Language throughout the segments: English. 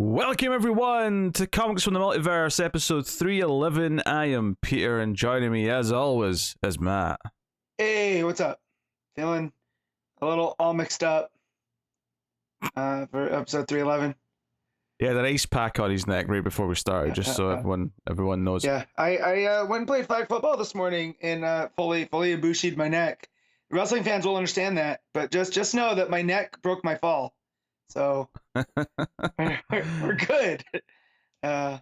Welcome everyone to Comics from the Multiverse, episode 311. I am Peter, and joining me as always is Matt. Hey, what's up? Feeling a little all mixed up for episode 311. Yeah, the ice pack on his neck right before we started, just so everyone knows. Yeah, I went and played flag football this morning and fully ibushi'd my neck. Wrestling fans will understand that, but just know that my neck broke my fall, so we're good. But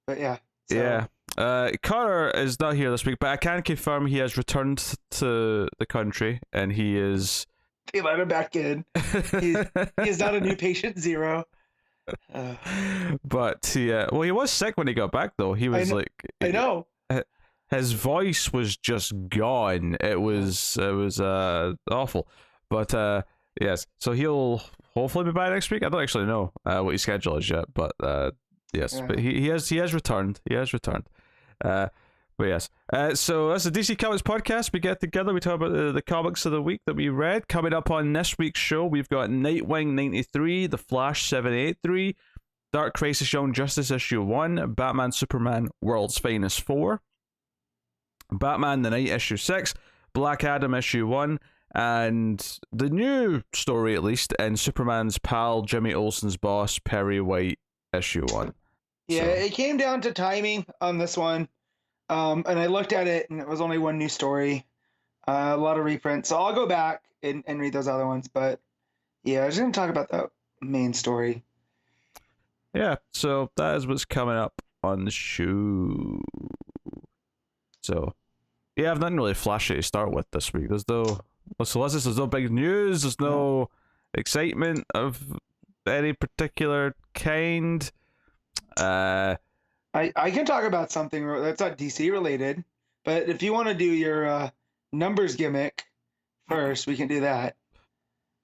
yeah. So. Yeah. Connor is not here this week, but I can confirm he has returned to the country, and he is. They let him back in. He is not a new patient zero. But he was sick when he got back, though. He was I know. His voice was just gone. It was awful. But yes, so he'll hopefully be back next week. I don't actually know what his schedule is yet, but yes, yeah. But he has returned. He has returned. But yes, so that's the DC Comics podcast. We get together, we talk about the comics of the week that we read. Coming up on this week's show, we've got Nightwing 93, The Flash 783, Dark Crisis Young Justice issue 1, Batman Superman World's Finest 4, Batman the Night issue 6, Black Adam issue 1, and the new story, at least, in Superman's pal Jimmy Olsen's boss Perry White issue 1. Yeah, so it came down to timing on this one. And I looked at it, and it was only one new story, a lot of reprints. So I'll go back and read those other ones. But yeah, I was going to talk about the main story. Yeah, so that is what's coming up on the show. So yeah, I've nothing really flashy to start with this week. There's no big news. There's no excitement of any particular kind. I can talk about something that's not DC related, but if you want to do your numbers gimmick first, we can do that.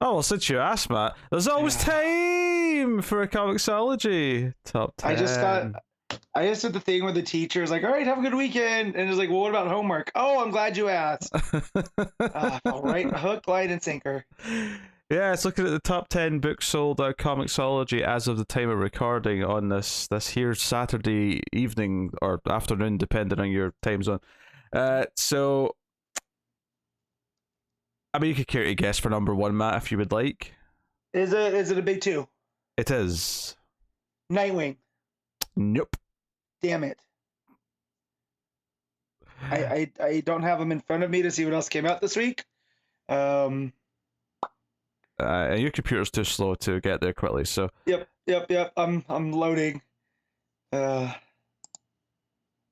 Oh, well, since you asked, Matt, there's always time for a Comixology top 10. I just did the thing where the teacher's like, all right, have a good weekend. And it's like, well, what about homework? Oh, I'm glad you asked. All right, hook, line, and sinker. Yeah, it's looking at the top 10 books sold at Comixology as of the time of recording on this here Saturday evening or afternoon, depending on your time zone. So, I mean, you could care to guess for number 1, Matt, if you would like. Is it a big 2? It is. Nightwing. Nope. Damn it. I don't have them in front of me to see what else came out this week. Your computer's too slow to get there quickly, so. Yep. I'm loading. Go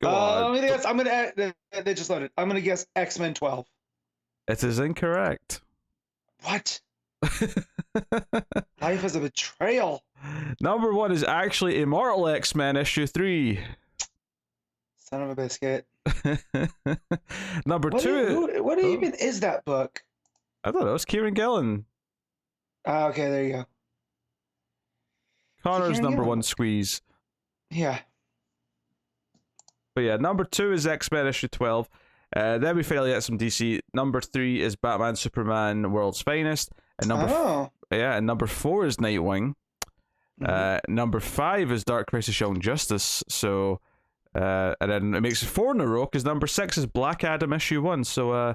on. Let me guess. They just loaded. I'm gonna guess X-Men 12. It is incorrect. What? Life is a betrayal. Number 1 is actually Immortal X-Men issue 3. Son of a biscuit. Number 2. What even is that book? I don't know. It's Kieran Gillen. Okay, there you go. Connor's number 1 squeeze. Yeah. But yeah, number 2 is X-Men issue 12. Then we finally get some DC. Number 3 is Batman Superman World's Finest. And number 4 is Nightwing. Number 5 is Dark Crisis Young Justice. So, and then it makes it 4 in a row because number 6 is Black Adam issue 1. So,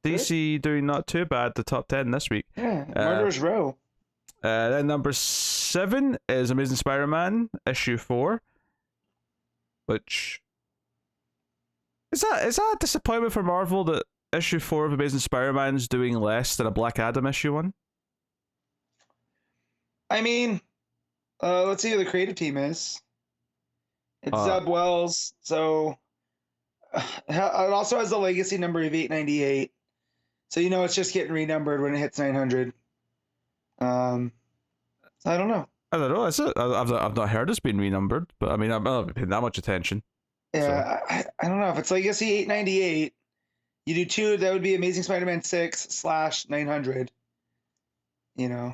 DC doing not too bad, the top 10 this week. Yeah, Murderer's Row. Then number 7 is Amazing Spider-Man issue 4. Which is that a disappointment for Marvel that issue 4 of Amazing Spider-Man is doing less than a Black Adam issue 1? I mean, let's see who the creative team is. It's Zeb Wells, so it also has the legacy number of 898. So it's just getting renumbered when it hits 900. I don't know. I don't know. Is it? I've not heard it's been renumbered, but I mean, I'm not paying that much attention. Yeah, so. I don't know if it's legacy 898. You do 2, that would be Amazing Spider-Man 6/900. I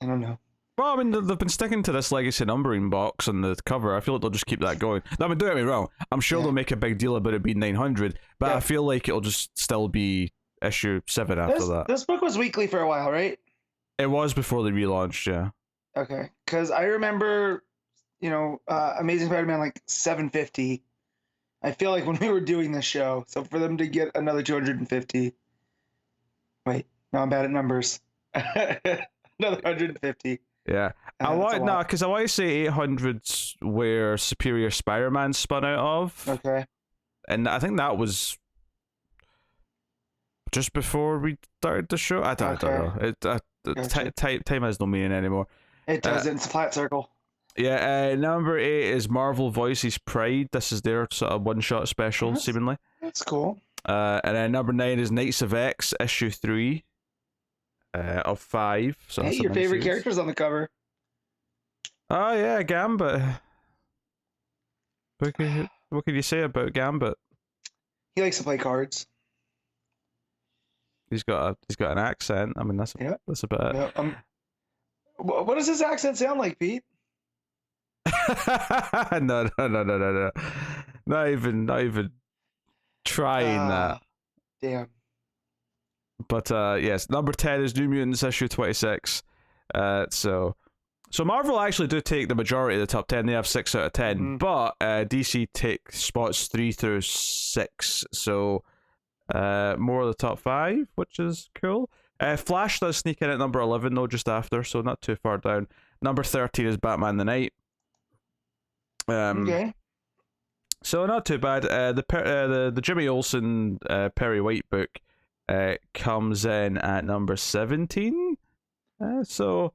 don't know. Well, I mean, they've been sticking to this legacy numbering box on the cover. I feel like they'll just keep that going. I mean, don't get me wrong. I'm sure they'll make a big deal about it being 900, but I feel like it'll just still be issue 7 after that. This book was weekly for a while, right? It was before they relaunched, yeah. Okay, because I remember, Amazing Spider-Man like 750. I feel like when we were doing this show, so for them to get another 250. Wait, no, I'm bad at numbers. Another 150. Yeah. I That's a want no, lot. because I want to say 800's where Superior Spider-Man spun out of, Okay. and I think that was just before we started the show. I don't Okay. know. Gotcha. Time has no meaning anymore. It doesn't. It's a flat circle. Yeah. Number 8 is Marvel Voices Pride. This is their sort of one-shot special, seemingly. That's cool. And then number 9 is Knights of X issue 3. Of 5. So Hey, that's a your favorite miniseries. character's on the cover. Oh yeah, Gambit. What can you say about Gambit? He likes to play cards. He's got an accent. I mean, that's a bit. Yeah, what does his accent sound like, Pete? No. Not even trying that. Damn. But yes, number 10 is New Mutants issue 26. So Marvel actually do take the majority of the top 10. They have 6 out of 10. But DC take spots 3 through 6. So more of the top 5, which is cool. Flash does sneak in at number 11 though, just after, so not too far down. Number 13 is Batman the Knight. Okay. So not too bad. The Jimmy Olsen Perry White book comes in at number 17. So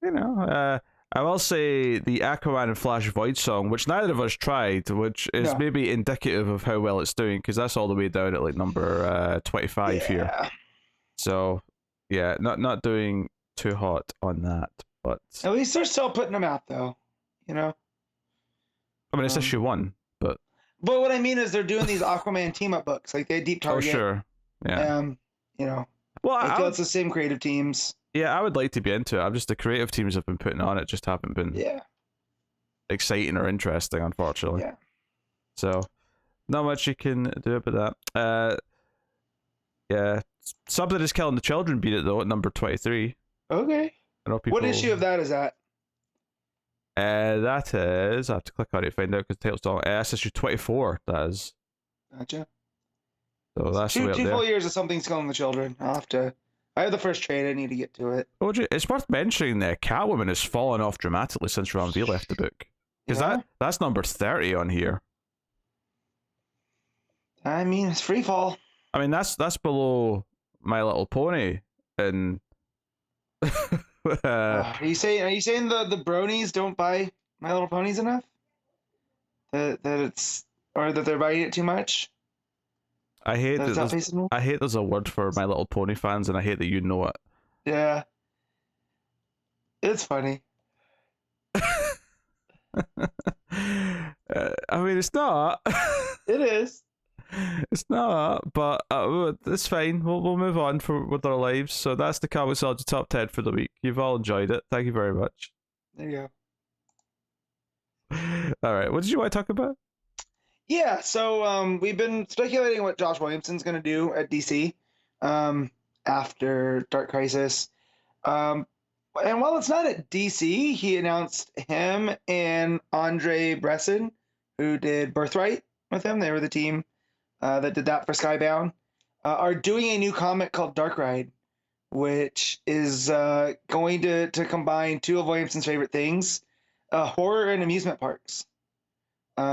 I will say the Aquaman and Flash Void song, which neither of us tried, which is maybe indicative of how well it's doing, because that's all the way down at like number 25 here. So yeah, not doing too hot on that, but at least they're still putting them out though. I mean, it's issue 1, but what I mean is they're doing these Aquaman team up books, like they Deep Target. Oh sure, yeah. Well, I feel it's the same creative teams. Yeah, I would like to be into it. I'm just the creative teams have been putting on it just haven't been exciting or interesting, unfortunately. Yeah. So not much you can do about that. Yeah, Something is Killing the Children beat it though at number 23. Okay. I know people... What issue of that is that? That is, I have to click on it to find out because the title's long. That's issue 24. That is. Gotcha. So that's two full years of Something's Killing the Children. I have the first trade. I need to get to it. It's worth mentioning that Catwoman has fallen off dramatically since Ron V left the book. Because that's number 30 on here. I mean, it's free fall. I mean, that's below My Little Pony. And are you saying the bronies don't buy My Little Ponies enough? That they're buying it too much? I hate there's a word for My Little Pony fans, and I hate that you know it. Yeah. It's funny. I mean, it's not. It is. It's not, but it's fine. We'll move on with our lives. So that's the Comixology top 10 for the week. You've all enjoyed it. Thank you very much. There you go. All right. What did you want to talk about? Yeah, so we've been speculating what Josh Williamson's going to do at DC after Dark Crisis. And while it's not at DC, he announced him and Andre Bresson, who did Birthright with him. They were the team that did that for Skybound, are doing a new comic called Dark Ride, which is going to combine two of Williamson's favorite things, horror and amusement parks.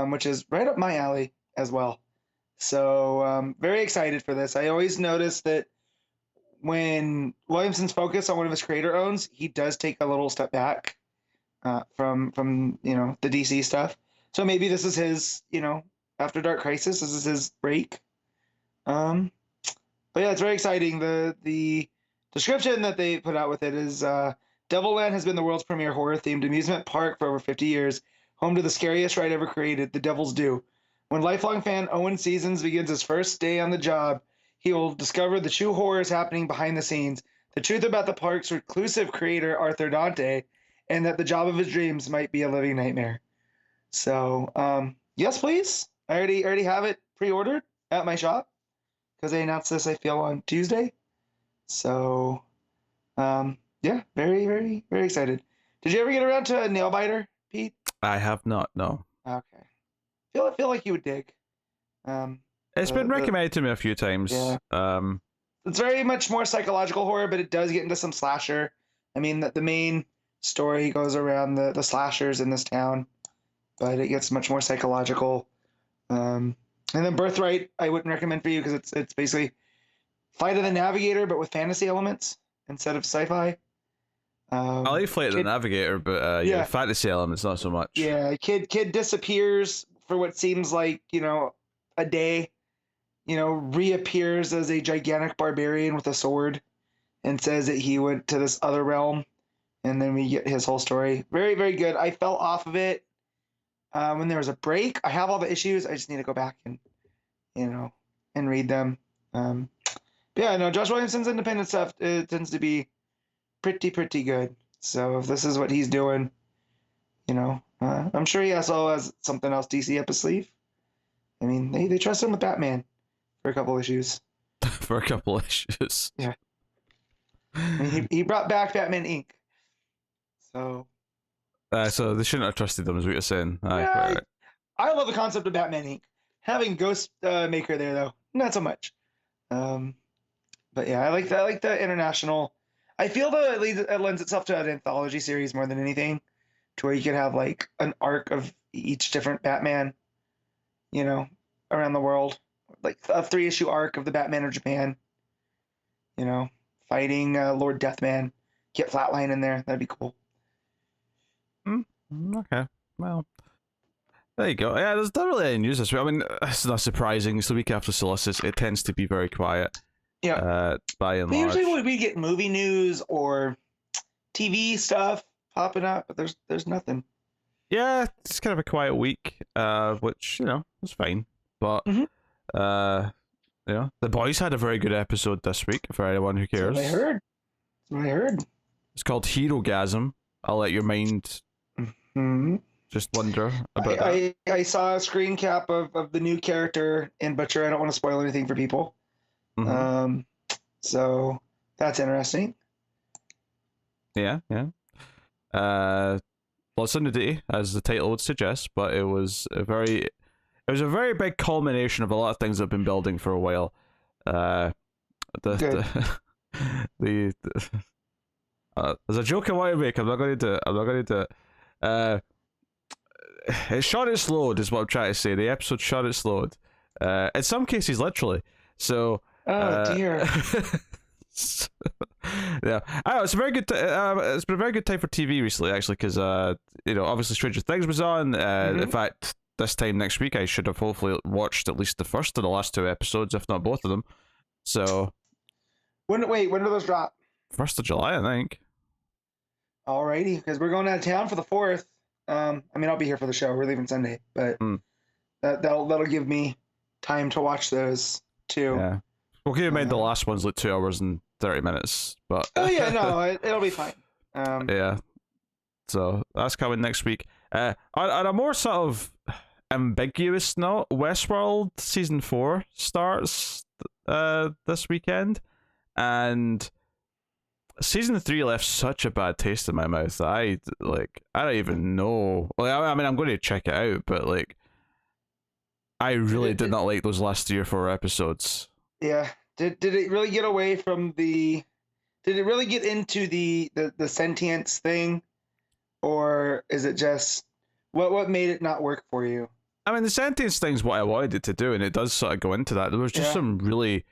Which is right up my alley as well. So very excited for this. I always notice that when Williamson's focused on one of his creator owns, he does take a little step back from the DC stuff. So maybe this is his, after Dark Crisis, this is his break. But yeah, it's very exciting. The description that they put out with it is Devilland has been the world's premier horror-themed amusement park for over 50 years. Home to the scariest ride ever created, The Devil's Due. When lifelong fan Owen Seasons begins his first day on the job, he will discover the true horrors happening behind the scenes, the truth about the park's reclusive creator, Arthur Dante, and that the job of his dreams might be a living nightmare. So, yes, please. I already have it pre-ordered at my shop because they announced this, I feel, on Tuesday. So, yeah, very, very, very excited. Did you ever get around to a Nail Biter, Pete? I have not. No. Okay. Feel like you would dig. It's been recommended to me a few times. Yeah. It's very much more psychological horror, but it does get into some slasher. I mean, the main story goes around the slashers in this town, but it gets much more psychological. And then Birthright, I wouldn't recommend for you because it's basically Flight of the Navigator, but with fantasy elements instead of sci-fi. I like Flight of the Navigator, but yeah, fantasy elements not so much. Yeah, kid disappears for what seems like a day. Reappears as a gigantic barbarian with a sword, and says that he went to this other realm, and then we get his whole story. Very, very good. I fell off of it when there was a break. I have all the issues. I just need to go back and read them. Yeah, no, Josh Williamson's independent stuff tends to be pretty good. So if this is what he's doing, I'm sure he also has something else DC up his sleeve. I mean, they trust him with Batman for a couple issues. For a couple issues. Yeah. I mean, he brought back Batman Inc. So they shouldn't have trusted them, is what you're saying. Yeah, right. I love the concept of Batman Inc. Having Ghost Maker there, though, not so much. But yeah, I like the international. I feel though it lends itself to an anthology series more than anything, to where you could have like an arc of each different Batman, around the world, like a 3-issue arc of the Batman of Japan. Fighting Lord Deathman. Get Flatline in there. That'd be cool. Okay. Well, there you go. Yeah, there's not really any news this week. I mean, it's not surprising. It's the week after Solstice. It tends to be very quiet. Yeah. By and large. Usually we get movie news or TV stuff popping up, but there's nothing. Yeah, it's kind of a quiet week, which is fine. But the boys had a very good episode this week. For anyone who cares, That's what I heard. It's called Herogasm. I'll let your mind just wonder about that. I saw a screen cap of the new character in Butcher. I don't want to spoil anything for people. So that's interesting. Yeah. Lots of nudity, as the title would suggest, but it was a very big culmination of a lot of things that have been building for a while. There's a joke I want to make. I'm not going to do it. It shot it slowed, is what I'm trying to say. The episode shot it slowed. In some cases, literally. So. Oh dear. Yeah, I know, it's a very good. It's been a very good time for TV recently, actually, because obviously Stranger Things was on. In fact, this time next week, I should have hopefully watched at least the first of the last 2 episodes, if not both of them. So, when do those drop? 1st of July, I think. Alrighty, because we're going out of town for the 4th. I mean, I'll be here for the show. We're leaving Sunday, but that'll give me time to watch those too. Yeah. Well, keep in mind the last one's like 2 hours and 30 minutes, but oh yeah, no, it'll be fine. Yeah, so that's coming next week. On a more sort of ambiguous note, Westworld season 4 starts this weekend, and season 3 left such a bad taste in my mouth that I don't even know. I mean, I'm going to check it out, but I really did not like those last 3 or 4 episodes. Yeah. Did it really get away from did it really get into the sentience thing, or is it just what made it not work for you? I mean, the sentience thing's what I wanted it to do, and it does sort of go into that. There was just some really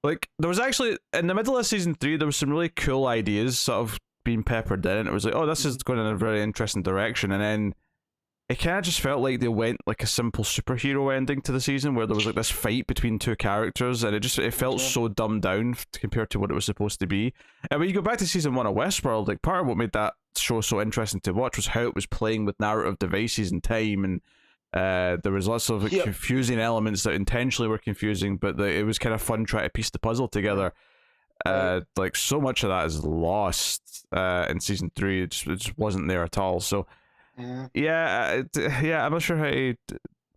there was actually in the middle of season 3 there was some really cool ideas sort of being peppered in, and it was like, oh, this is going in a very interesting direction, and then it kind of just felt like they went like a simple superhero ending to the season where there was like this fight between 2 characters, and it felt so dumbed down compared to what it was supposed to be. And when you go back to season 1 of Westworld, part of what made that show so interesting to watch was how it was playing with narrative devices and time, and there was lots of confusing elements that intentionally were confusing, but it was kind of fun trying to piece the puzzle together. So much of that is lost in season 3. It just wasn't there at all. So. Yeah, I'm not sure how to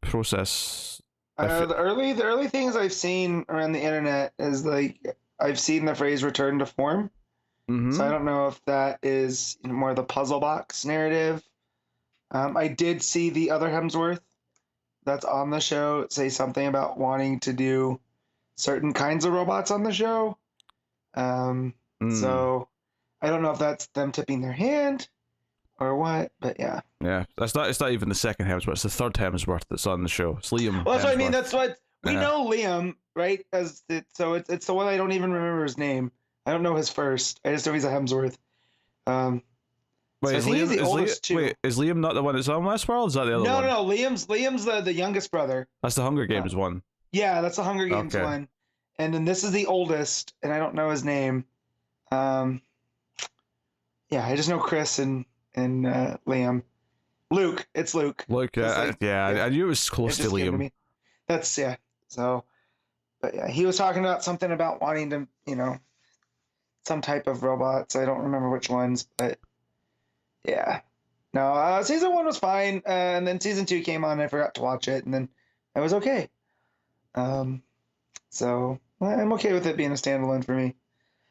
process. The early things I've seen around the internet is I've seen the phrase "return to form," So I don't know if that is more the puzzle box narrative. I did see the other Hemsworth that's on the show say something about wanting to do certain kinds of robots on the show. So I don't know if that's them tipping their hand or what, but yeah. Yeah, it's not even the second Hemsworth. It's the third Hemsworth that's on the show. It's Liam. Well, that's what I mean. Hemsworth. That's what we know Liam, right? As it's the one I don't even remember his name. I don't know his first. I just know he's a Hemsworth. Wait, so is Liam not the one that's on Westworld? Is that the other one? No. Liam's the youngest brother. That's the Hunger Games one. Yeah, that's the Hunger Games one. And then this is the oldest, and I don't know his name. Yeah, I just know Chris and Liam. Luke. It's Luke. Luke, I knew it was close to Liam. That's, yeah. So, but yeah, he was talking about something about wanting to, some type of robots. I don't remember which ones, but yeah. No, season 1 was fine. And then season 2 came on and I forgot to watch it, and then it was okay. So I'm okay with it being a standalone for me.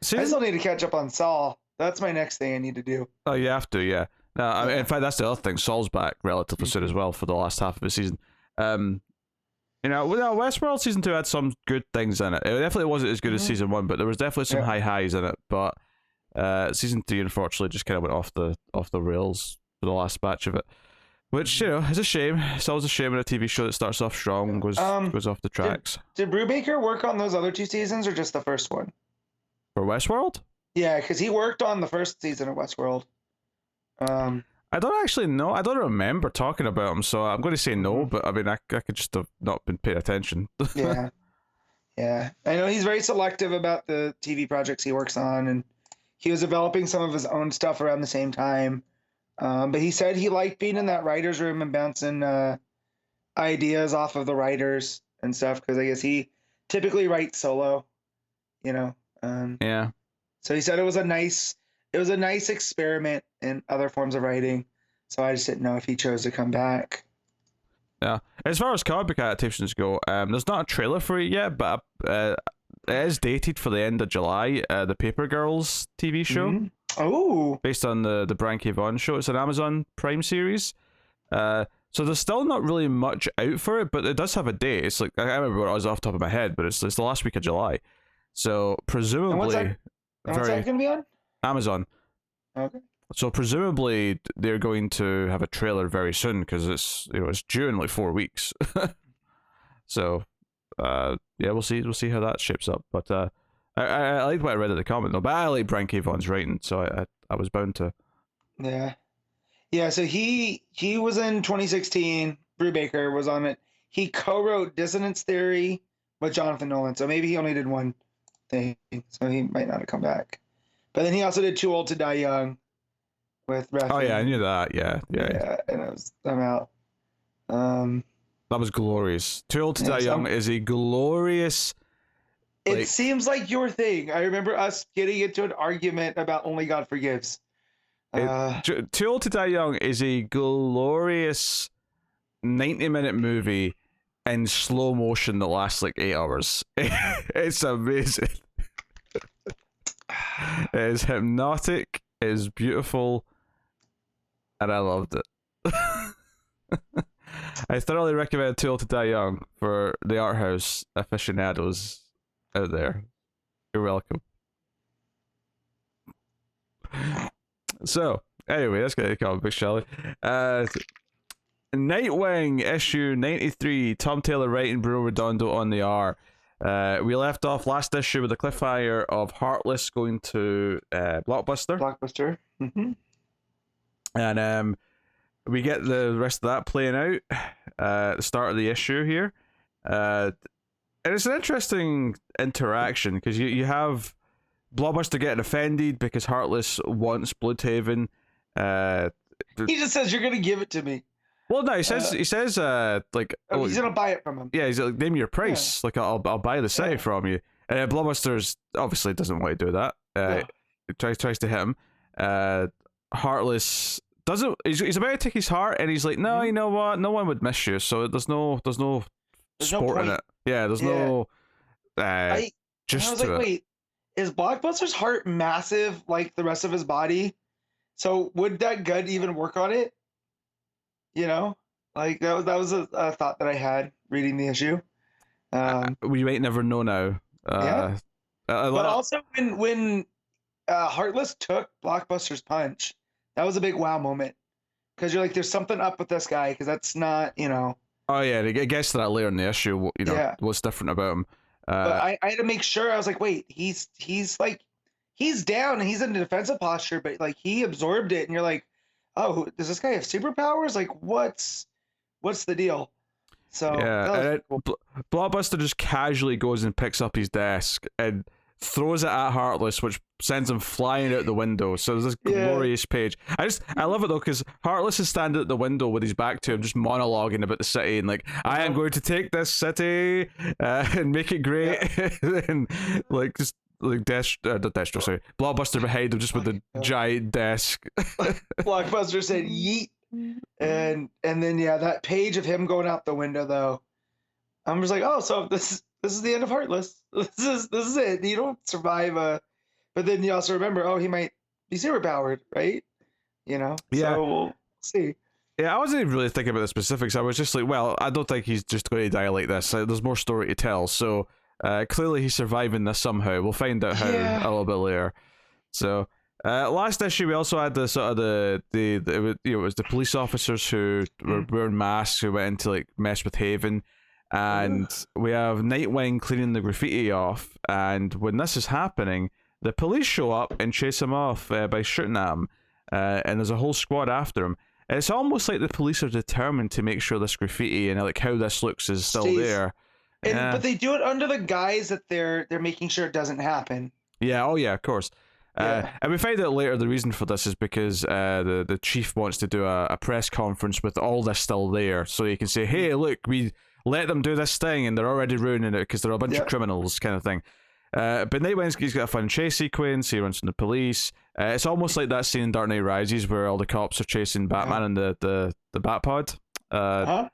I still need to catch up on Saul. That's my next thing I need to do. Oh, you have to, yeah. No, in fact, that's the other thing. Saul's back relatively soon as well for the last half of the season. Westworld season 2 had some good things in it. It definitely wasn't as good as season 1, but there was definitely some high highs in it. But season 3, unfortunately, just kind of went off the rails for the last batch of it, which is a shame. It's always a shame when a TV show that starts off strong goes off the tracks. Did Brubaker work on those other 2 seasons or just the first one? For Westworld? Yeah, because he worked on the first season of Westworld. I don't actually know. I don't remember talking about him, so I'm going to say no. But I mean, I could just have not been paying attention. Yeah. I know he's very selective about the TV projects he works on, and he was developing some of his own stuff around the same time. But he said he liked being in that writer's room and bouncing ideas off of the writers and stuff, because I guess he typically writes solo, Yeah. So he said it was a nice experiment in other forms of writing. So I just didn't know if he chose to come back. Yeah. As far as comic book adaptations go, there's not a trailer for it yet, but it is dated for the end of July. The Paper Girls TV show. Mm-hmm. Oh. Based on the Brian K. Vaughan show. It's an Amazon Prime series. So there's still not really much out for it, but it does have a date. It's like, I remember what I was off the top of my head, but it's the last week of July. So presumably... And what's that going to be on? Amazon. Okay. So presumably they're going to have a trailer very soon, because it's due in like 4 weeks. So we'll see how that shapes up. But I liked what I read at the comment though. But I like Brian K. Vaughan's writing, so I was bound to. Yeah. So he was in 2016. Brubaker was on it. He co-wrote Dissonance Theory with Jonathan Nolan. So maybe he only did one thing, so he might not have come back. But then he also did Too Old to Die Young with Rafa. Oh yeah, I knew that. Yeah. And I'm out. That was glorious. Too Old to Die Young is a glorious. It seems like your thing. I remember us getting into an argument about Only God Forgives. Too Old to Die Young is a glorious 90-minute movie in slow motion that lasts like 8 hours. It's amazing. It is hypnotic, it is beautiful, and I loved it. I thoroughly recommend Too Old to Die Young for the art house aficionados out there. You're welcome. So, anyway, let's get to the comic book, shall we? Nightwing issue 93, Tom Taylor writing, Bruno Redondo on the art. We left off last issue with the cliffhanger of Heartless going to Blockbuster. Mm-hmm. And we get the rest of that playing out at the start of the issue here. And it's an interesting interaction, because you have Blockbuster getting offended because Heartless wants Bloodhaven. He just says, "You're gonna give it to me." Well, no, he says he's gonna buy it from him. Yeah, he's like, name your price. Yeah. Like, I'll buy the city from you. And Blockbuster's obviously doesn't want to do that. He tries to hit him. Heartless doesn't. He's about to take his heart, and he's like, "No, you know what? No one would miss you. So there's no sport in it. Yeah, there's no. I was like, wait, is Blockbuster's heart massive like the rest of his body? So would that gun even work on it? You know, like that was a thought that I had reading the issue. We might never know now. Yeah. But also when Heartless took Blockbuster's punch, that was a big wow moment because you're like, there's something up with this guy because that's not, you know. Oh yeah, it gets to that later in the issue. You know, Yeah. what's different about him. But I had to make sure. I was like, wait, he's like, he's down and he's in a defensive posture, but like he absorbed it, and you're like, oh, does this guy have superpowers? Like, what's the deal? So yeah, and cool. Blockbuster just casually goes and picks up his desk and throws it at Heartless, which sends him flying out the window. So there's this glorious page. I love it though, because Heartless is standing at the window with his back to him, just monologuing about the city and like, I am going to take this city and make it great, and like just like Destro, sorry, Blockbuster behind him just with the giant desk. Blockbuster said yeet, and then that page of him going out the window though, I'm just like, oh, so this is the end of Heartless. This is it. You don't survive but then you also remember, oh, he might be superpowered, right? You know? Yeah. So we'll see. Yeah, I wasn't even really thinking about the specifics. I was just like, well, I don't think he's just going to die like this. There's more story to tell. So clearly he's surviving this somehow. We'll find out how a little bit later. So last issue we also had the sort of the it was the police officers who were wearing masks who went in to like mess with Haven. And we have Nightwing cleaning the graffiti off, and when this is happening, the police show up and chase him off by shooting at him, and there's a whole squad after him. And it's almost like the police are determined to make sure this graffiti and like how this looks is still there. But they do it under the guise that they're making sure it doesn't happen. Yeah, oh yeah, of course. And we find out later the reason for this is because the chief wants to do a press conference with all this still there, so he can say, hey, look, we let them do this thing and they're already ruining it because they're a bunch of criminals, kind of thing. But Nightwing's got a fun chase sequence. He runs from the police. It's almost like that scene in Dark Knight Rises where all the cops are chasing Batman in the Batpod. So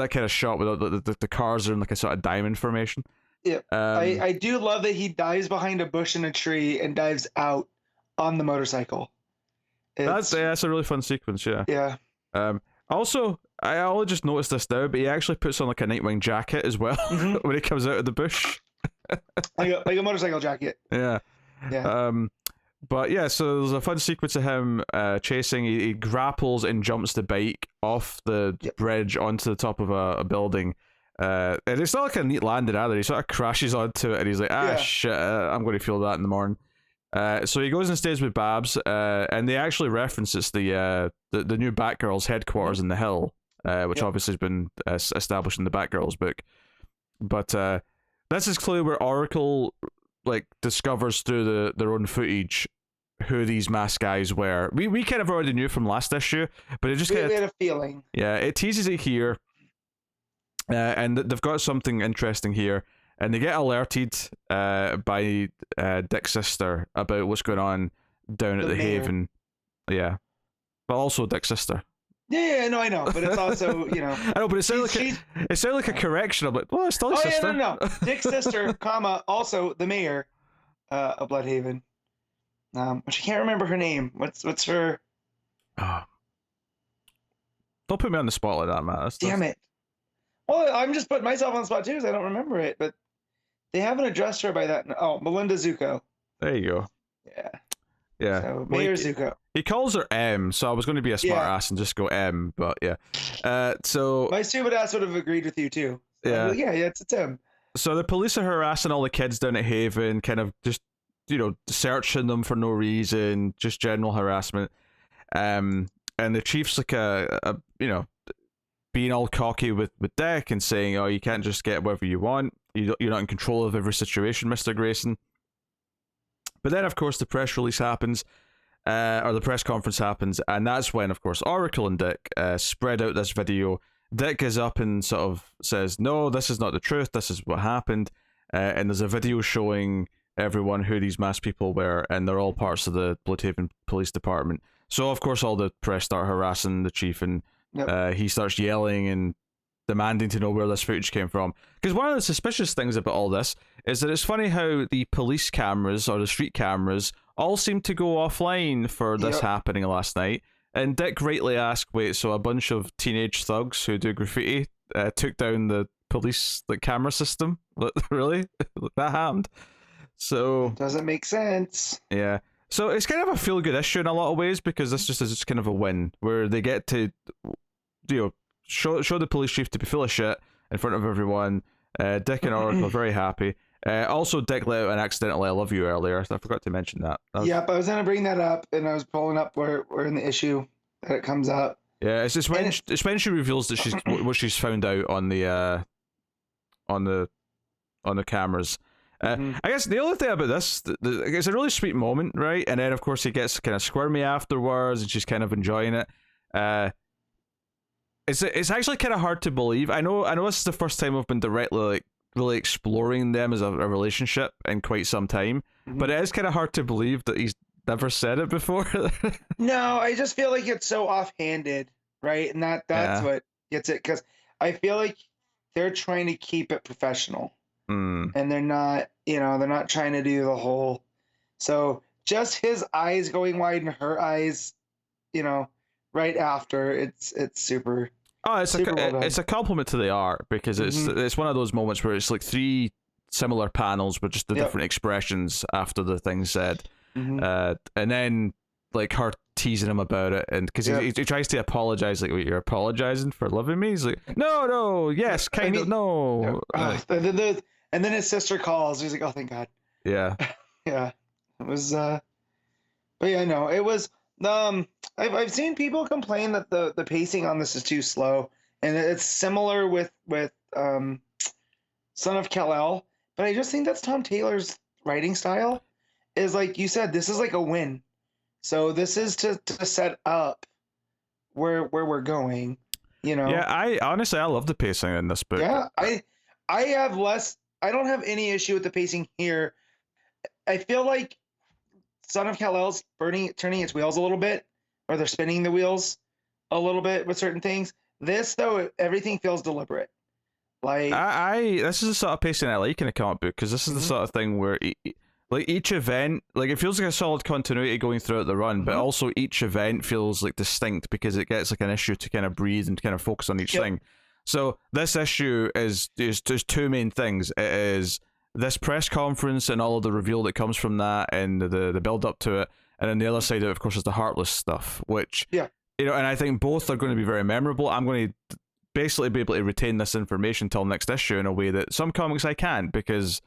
that kind of shot with the cars are in like a sort of diamond formation. Yeah, I do love that he dives behind a bush in a tree and dives out on the motorcycle. That's a really fun sequence. Yeah. Yeah. Also, I only just noticed this now, but he actually puts on like a Nightwing jacket as well when he comes out of the bush. like a motorcycle jacket. Yeah. But yeah, so there's a fun sequence of him chasing. He grapples and jumps the bike off the bridge onto the top of a building. And it's not like a neat landing either. He sort of crashes onto it and he's like, shit, I'm going to feel that in the morning. So he goes and stays with Babs, and they actually reference it's the new Batgirl's headquarters in the Hill, which obviously has been established in the Batgirl's book. But this is clearly where Oracle like discovers through their own footage who these masked guys were. We kind of already knew from last issue, but it just kind of had a feeling. Yeah, it teases it here, and they've got something interesting here. And they get alerted by Dick's sister about what's going on down at the Haven. Yeah. But also Dick's sister. Yeah, no, I know. But it's also, you know. I know, but it sounded like a correction. I'm like, well, it's still his sister. Yeah, no. Dick's sister, also the mayor of Bloodhaven. Which I can't remember her name. What's her... Oh. Don't put me on the spot like that, man. Damn it. Well, I'm just putting myself on the spot too because I don't remember it, but they haven't addressed her by that. Oh, Melinda Zuko. There you go. Yeah. Yeah. So, Mayor Zuko. He calls her M, so I was going to be a smart ass and just go M, but yeah. So my stupid ass would have agreed with you too. So yeah. Like, yeah, it's M. So the police are harassing all the kids down at Haven, kind of just, searching them for no reason, just general harassment. And the chief's like being all cocky with Dick and saying, oh, you can't just get whatever you want. You're not in control of every situation, Mr. Grayson. But then, of course, the press release happens, or the press conference happens, and that's when, of course, Oracle and Dick spread out this video. Dick is up and sort of says, no, this is not the truth, this is what happened. And there's a video showing everyone who these masked people were, and they're all parts of the Bloodhaven Police Department. So, of course, all the press start harassing the chief, and he starts yelling and demanding to know where this footage came from. Because one of the suspicious things about all this is that it's funny how the police cameras or the street cameras all seem to go offline for this happening last night. And Dick rightly asked, wait, so a bunch of teenage thugs who do graffiti took down the police camera system? Really? That happened? So doesn't make sense. Yeah. So it's kind of a feel-good issue in a lot of ways, because this just is kind of a win where they get to, show the police chief to be full of shit in front of everyone. Dick and Oracle are very happy. Also, Dick let out an accidental "I love you" earlier. I forgot to mention that. Yep, I was gonna bring that up, and I was pulling up where in the issue that it comes up. Yeah, it's when she reveals that she's what she's found out on the cameras. I guess the only thing about this, it's a really sweet moment, right? And then of course he gets kind of squirmy afterwards, and she's kind of enjoying it. It's actually kind of hard to believe. I know this is the first time we've been directly really exploring them as a relationship in quite some time, but it is kind of hard to believe that he's never said it before. No, I just feel like it's so offhanded, right? And that's what gets it, because I feel like they're trying to keep it professional. And they're not trying to do the whole. So just his eyes going wide and her eyes, right after, it's super. Oh, it's a compliment to the art, because it's one of those moments where it's like three similar panels with just the different expressions after the thing said, and then like her teasing him about it, and because he tries to apologize, like, wait, you're apologizing for loving me? He's like, no, yes, kind of, no. And then his sister calls. He's like, oh, thank God. Yeah. Yeah. It was, but yeah, no, it was, I've seen people complain that the pacing on this is too slow, and it's similar with Son of Kal-El, but I just think that's Tom Taylor's writing style. Is like you said, this is like a win. So this is to set up where we're going, Yeah, I love the pacing in this book. Yeah, I don't have any issue with the pacing here. I feel like Son of Kal-El's turning its wheels a little bit, or they're spinning the wheels a little bit with certain things. This, though, everything feels deliberate. Like this is the sort of pacing I like in a comic book, because this is the sort of thing where each event, like, it feels like a solid continuity going throughout the run, but also each event feels like distinct, because it gets like an issue to kind of breathe and kind of focus on each thing. So this issue is two main things. It is this press conference and all of the reveal that comes from that, and the build up to it, and then the other side of it, of course, is the Heartless stuff, which and I think both are going to be very memorable. I'm going to basically be able to retain this information till next issue in a way that some comics I can't, because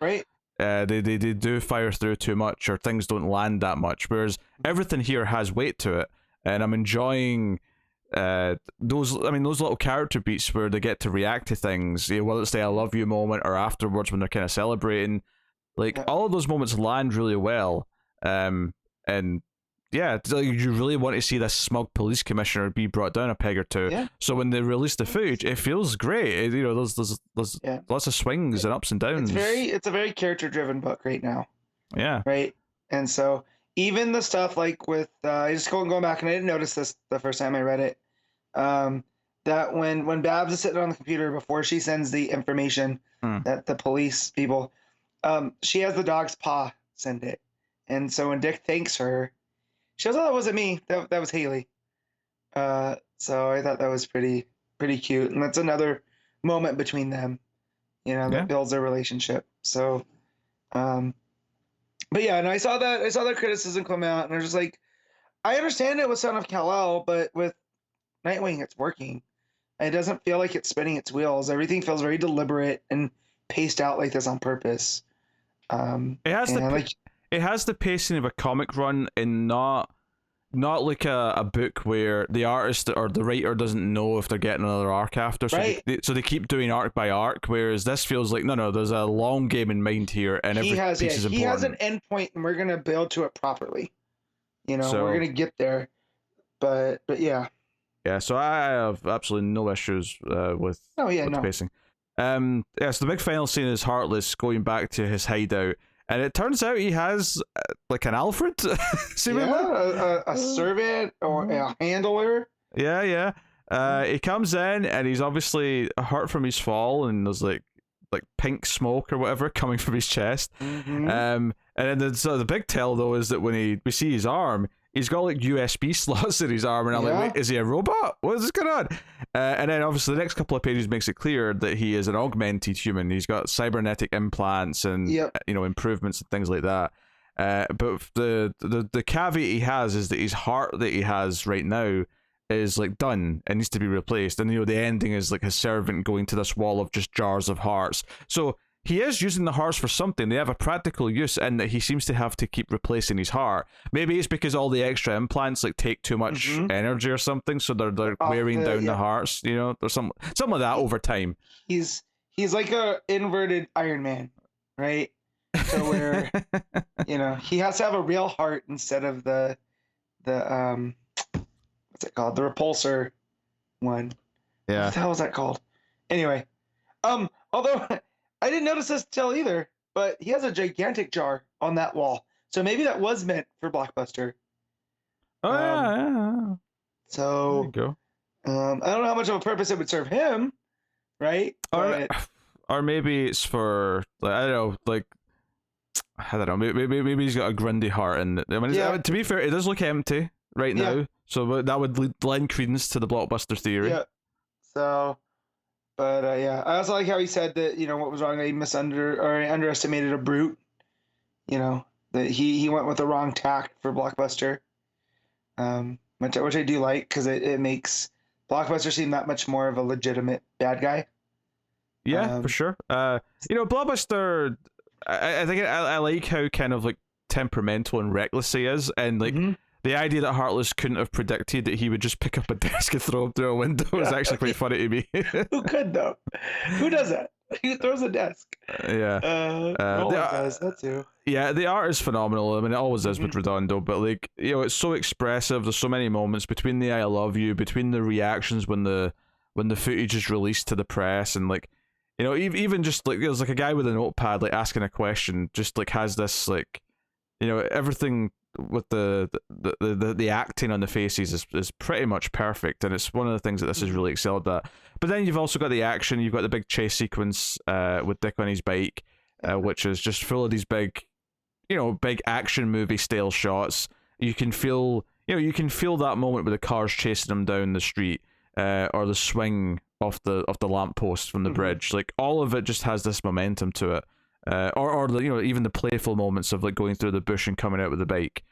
they do fire through too much, or things don't land that much, whereas everything here has weight to it, and I'm enjoying those little character beats where they get to react to things, whether it's the "I love you" moment or afterwards when they're kind of celebrating, like all of those moments land really well. And yeah, you really want to see this smug police commissioner be brought down a peg or two. So when they release the footage, it feels great. There's lots of swings and ups and downs. It's a very character driven book right now. Yeah. Right. And so even the stuff like with I just going back, and I didn't notice this the first time I read it. That when Babs is sitting on the computer before she sends the information that the police people, she has the dog's paw send it, and so when Dick thanks her, she goes, "Oh, that wasn't me. That was Haley." So I thought that was pretty cute, and that's another moment between them, that builds their relationship. So, but yeah, and I saw that criticism come out, and I was just like, I understand it with Son of Kal-El, but with Nightwing, it's working. It doesn't feel like it's spinning its wheels. Everything feels very deliberate and paced out like this on purpose. It has the pacing of a comic run, and not like a book where the artist or the writer doesn't know if they're getting another arc after. So they keep doing arc by arc, whereas this feels like no, there's a long game in mind here, and every piece is important. He has an end point, and we're gonna build to it properly. We're gonna get there, but yeah. Yeah, so I have absolutely no issues with the pacing. So the big final scene is Heartless going back to his hideout, and it turns out he has like an Alfred, seemingly. A servant or a handler. Yeah. He comes in and he's obviously hurt from his fall, and there's like pink smoke or whatever coming from his chest. And then the big tell though is that when we see his arm, he's got like USB slots in his arm, and I'm like, wait, is he a robot? What is going on? And then obviously the next couple of pages makes it clear that he is an augmented human. He's got cybernetic implants and improvements and things like that. But the caveat he has is that his heart that he has right now is like done and needs to be replaced. And the ending is like his servant going to this wall of just jars of hearts. So he is using the hearts for something. They have a practical use in that he seems to have to keep replacing his heart. Maybe it's because all the extra implants like take too much energy or something, so they're wearing down the hearts. There's some of that over time. He's like a inverted Iron Man, right? So where he has to have a real heart instead of the what's it called? The repulsor one. Yeah. What the hell was that called? Anyway, although I didn't notice this till either, but he has a gigantic jar on that wall. So maybe that was meant for Blockbuster. Oh, yeah. So there you go. I don't know how much of a purpose it would serve him, right? Or maybe it's for I don't know. Maybe he's got a Grundy heart, and to be fair, it does look empty right now. So that would lend credence to the Blockbuster theory. Yeah. So, but I also like how he said that what was wrong. That he underestimated a brute. That he went with the wrong tact for Blockbuster. Which I do like, because it makes Blockbuster seem that much more of a legitimate bad guy. Yeah, for sure. Blockbuster. I think I like how kind of like temperamental and reckless he is, and like the idea that Heartless couldn't have predicted that he would just pick up a desk and throw him through a window is actually quite funny to me. Who could though? Who does that? Who throws a desk? Does that too. Yeah, the art is phenomenal. I mean, it always is with Redondo, but like it's so expressive. There's so many moments between the "I love you," between the reactions when the footage is released to the press, and like. Even just like there's like a guy with a notepad like asking a question, just like has this like, everything with the acting on the faces is pretty much perfect, and it's one of the things that this is really excelled at. But then you've also got the action. You've got the big chase sequence with Dick on his bike, which is just full of these big action movie style shots. You can feel that moment with the cars chasing him down the street, or the swing off the lamppost from the bridge. Like all of it just has this momentum to it, or even the playful moments of like going through the bush and coming out with the bike.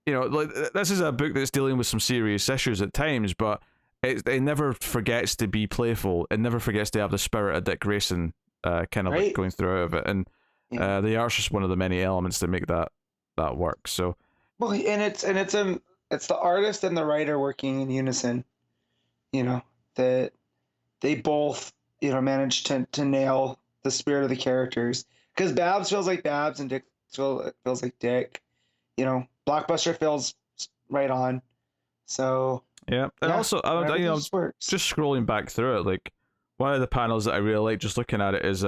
This is a book that's dealing with some serious issues at times, but it never forgets to be playful. It never forgets to have the spirit of Dick Grayson kind of like going through out of it, and the art's just one of the many elements that make that work. So and it's the artist and the writer working in unison. That they both, managed to nail the spirit of the characters. Because Babs feels like Babs and Dick feels like Dick. Blockbuster feels right on. So yeah, and also just scrolling back through it, like one of the panels that I really like just looking at it is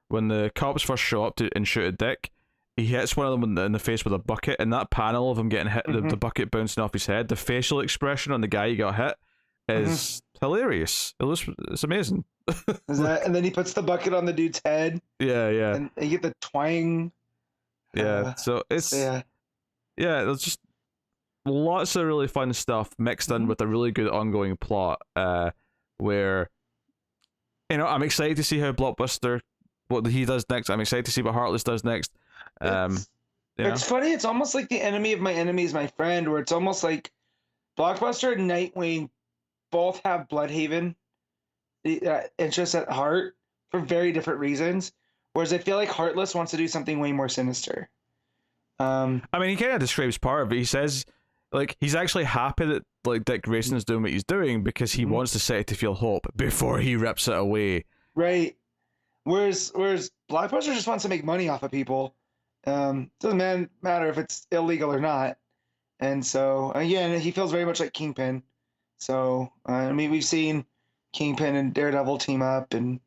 when the cops first show up and shoot at Dick. He hits one of them in the face with a bucket, and that panel of him getting hit, the bucket bouncing off his head, the facial expression on the guy who got hit is hilarious. It's amazing. And then he puts the bucket on the dude's head. Yeah. And you get the twang. Yeah, so it's there's just lots of really fun stuff mixed in with a really good ongoing plot. Where I'm excited to see how Blockbuster what he does next. I'm excited to see what Heartless does next. It's funny. It's almost like the enemy of my enemy is my friend, where it's almost like Blockbuster and Nightwing both have Bloodhaven interests at heart for very different reasons. Whereas I feel like Heartless wants to do something way more sinister. I mean, he kind of describes part of it. He says, like, he's actually happy that like Dick Grayson is doing what he's doing because he wants the city to feel hope before he rips it away. Right. Whereas Blockbuster just wants to make money off of people. Doesn't matter if it's illegal or not. And so again, he feels very much like Kingpin. So we've seen Kingpin and Daredevil team up, and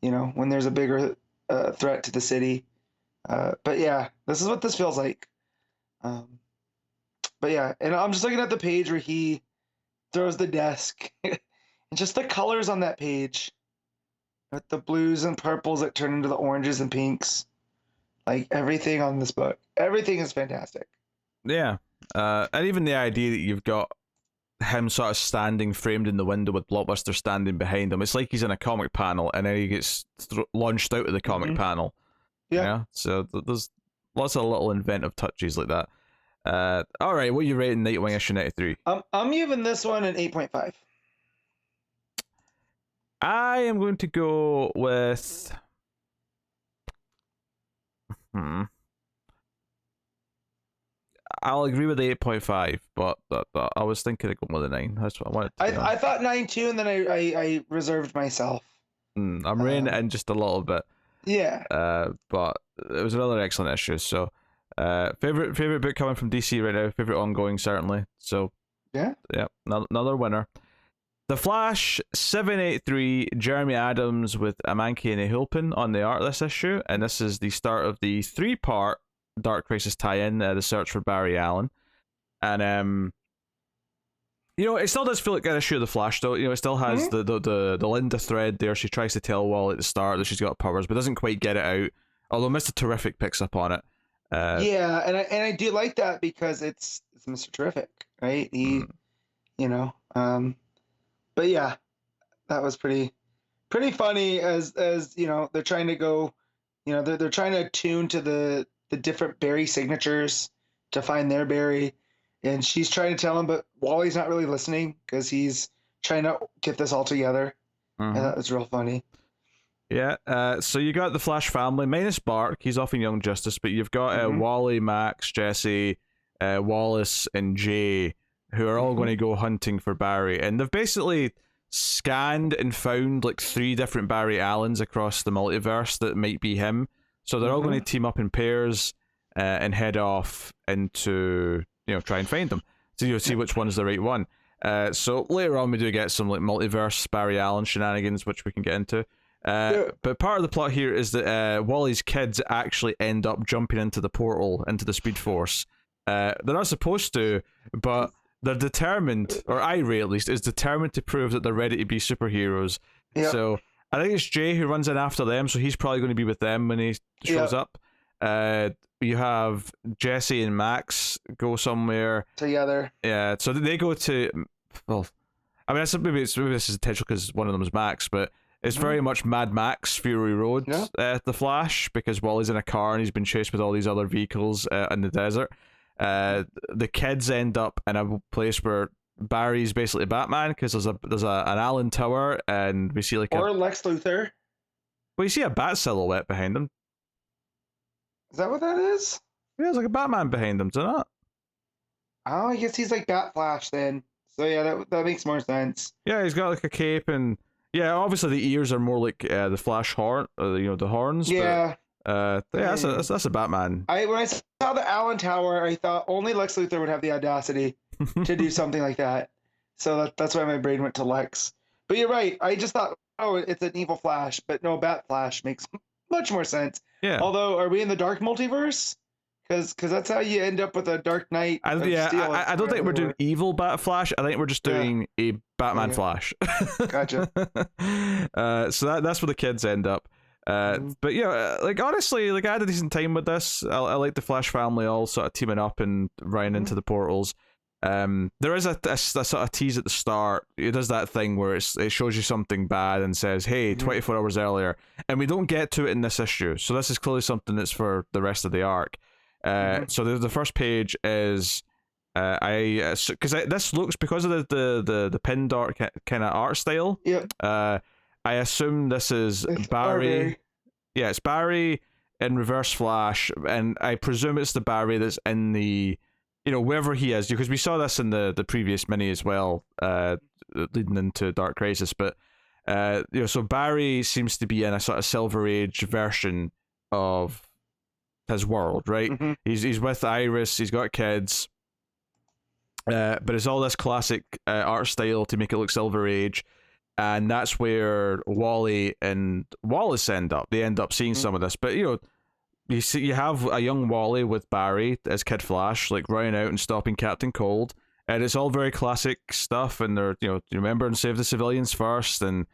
when there's a bigger threat to the city. But yeah, this is what this feels like. But yeah, and I'm just looking at the page where he throws the desk. And just the colors on that page, with the blues and purples that turn into the oranges and pinks. Like everything on this book, everything is fantastic. Yeah, and even the idea that you've got him sort of standing framed in the window with Blockbuster standing behind him. It's like he's in a comic panel and then he gets launched out of the comic panel. Yeah. So there's lots of little inventive touches like that. All right, what are you rating Nightwing issue 93? I'm giving this one an 8.5. I am going to go with. I'll agree with the 8.5, but I was thinking of going with a 9. That's what I wanted to I thought 9 too, and then I reserved myself. I'm reining it in just a little bit. Yeah. But it was another excellent issue. So, favorite book coming from DC right now. Favorite ongoing, certainly. So, yeah, another winner. The Flash 783, Jeremy Adams with Amancay and Nahuelpan on the art this issue, and this is the start of the 3-part Dark Crisis tie-in, the search for Barry Allen, and it still does feel like an issue of the Flash, though. It still has the Linda thread there. She tries to tell Wally at the start that she's got powers, but doesn't quite get it out. Although Mr. Terrific picks up on it. Yeah, and I do like that because it's Mr. Terrific, right? He, but yeah, that was pretty funny as they're trying to go, they're trying to attune to the different Barry signatures to find their Barry, and she's trying to tell him, but Wally's not really listening because he's trying to get this all together. And that was real funny. Yeah, so you got the Flash family minus Bark. He's off in Young Justice, but you've got Wally, Max, Jesse, Wallace, and Jay, who are all going to go hunting for Barry, and they've basically scanned and found like 3 different Barry Allens across the multiverse that might be him. So they're all going to team up in pairs and head off into try and find them. So you'll see which one's the right one. So later on we do get some like multiverse Barry Allen shenanigans, which we can get into. But part of the plot here is that Wally's kids actually end up jumping into the portal, into the Speed Force. They're not supposed to, but they're determined, or Ray at least, is determined to prove that they're ready to be superheroes. Yep. So I think it's Jay who runs in after them, so he's probably going to be with them when he shows up. You have Jesse and Max go somewhere together. Yeah, so they go to. Well, I mean, maybe this is intentional because one of them is Max, but it's very much Mad Max Fury Road. The Flash, because Wally's in a car and he's been chased with all these other vehicles in the desert. The kids end up in a place where Barry's basically Batman because there's an Allen Tower and we see or Lex Luthor. Well, you see a bat silhouette behind him. Is that what that is? Yeah, there's like a Batman behind him, doesn't it? Oh, I guess he's like Bat Flash then. So yeah, that makes more sense. Yeah, he's got like a cape and obviously the ears are more like the Flash horn, the horns. Yeah. But, that's a Batman. When I saw the Allen Tower, I thought only Lex Luthor would have the audacity to do something like that. So that's why my brain went to Lex. But you're right. I just thought, it's an evil Flash, but no, Bat Flash makes much more sense. Yeah. Although, are we in the Dark Multiverse? Because that's how you end up with a Dark Knight. I don't think we're doing evil Bat Flash. I think we're just doing a Batman Flash. Gotcha. So that's where the kids end up. But like honestly, like I had a decent time with this. I like the Flash family all sort of teaming up and running into the portals. There is a sort of tease at the start. It does that thing where it shows you something bad and says, "Hey, 24 hours earlier," and we don't get to it in this issue. So this is clearly something that's for the rest of the arc. So the first page is because this looks, because of the pin art kind of art style. Yep. I assume this is Barry. Yeah, it's Barry in Reverse Flash, and I presume it's the Barry that's in the, wherever he is, because we saw this in the previous mini as well, leading into Dark Crisis. But so Barry seems to be in a sort of Silver Age version of his world, right? He's with Iris, he's got kids, but it's all this classic art style to make it look Silver Age. And that's where Wally and Wallace end up. They end up seeing some of this, but you have a young Wally with Barry as Kid Flash, like running out and stopping Captain Cold, and it's all very classic stuff. And they're you remember and save the civilians first, and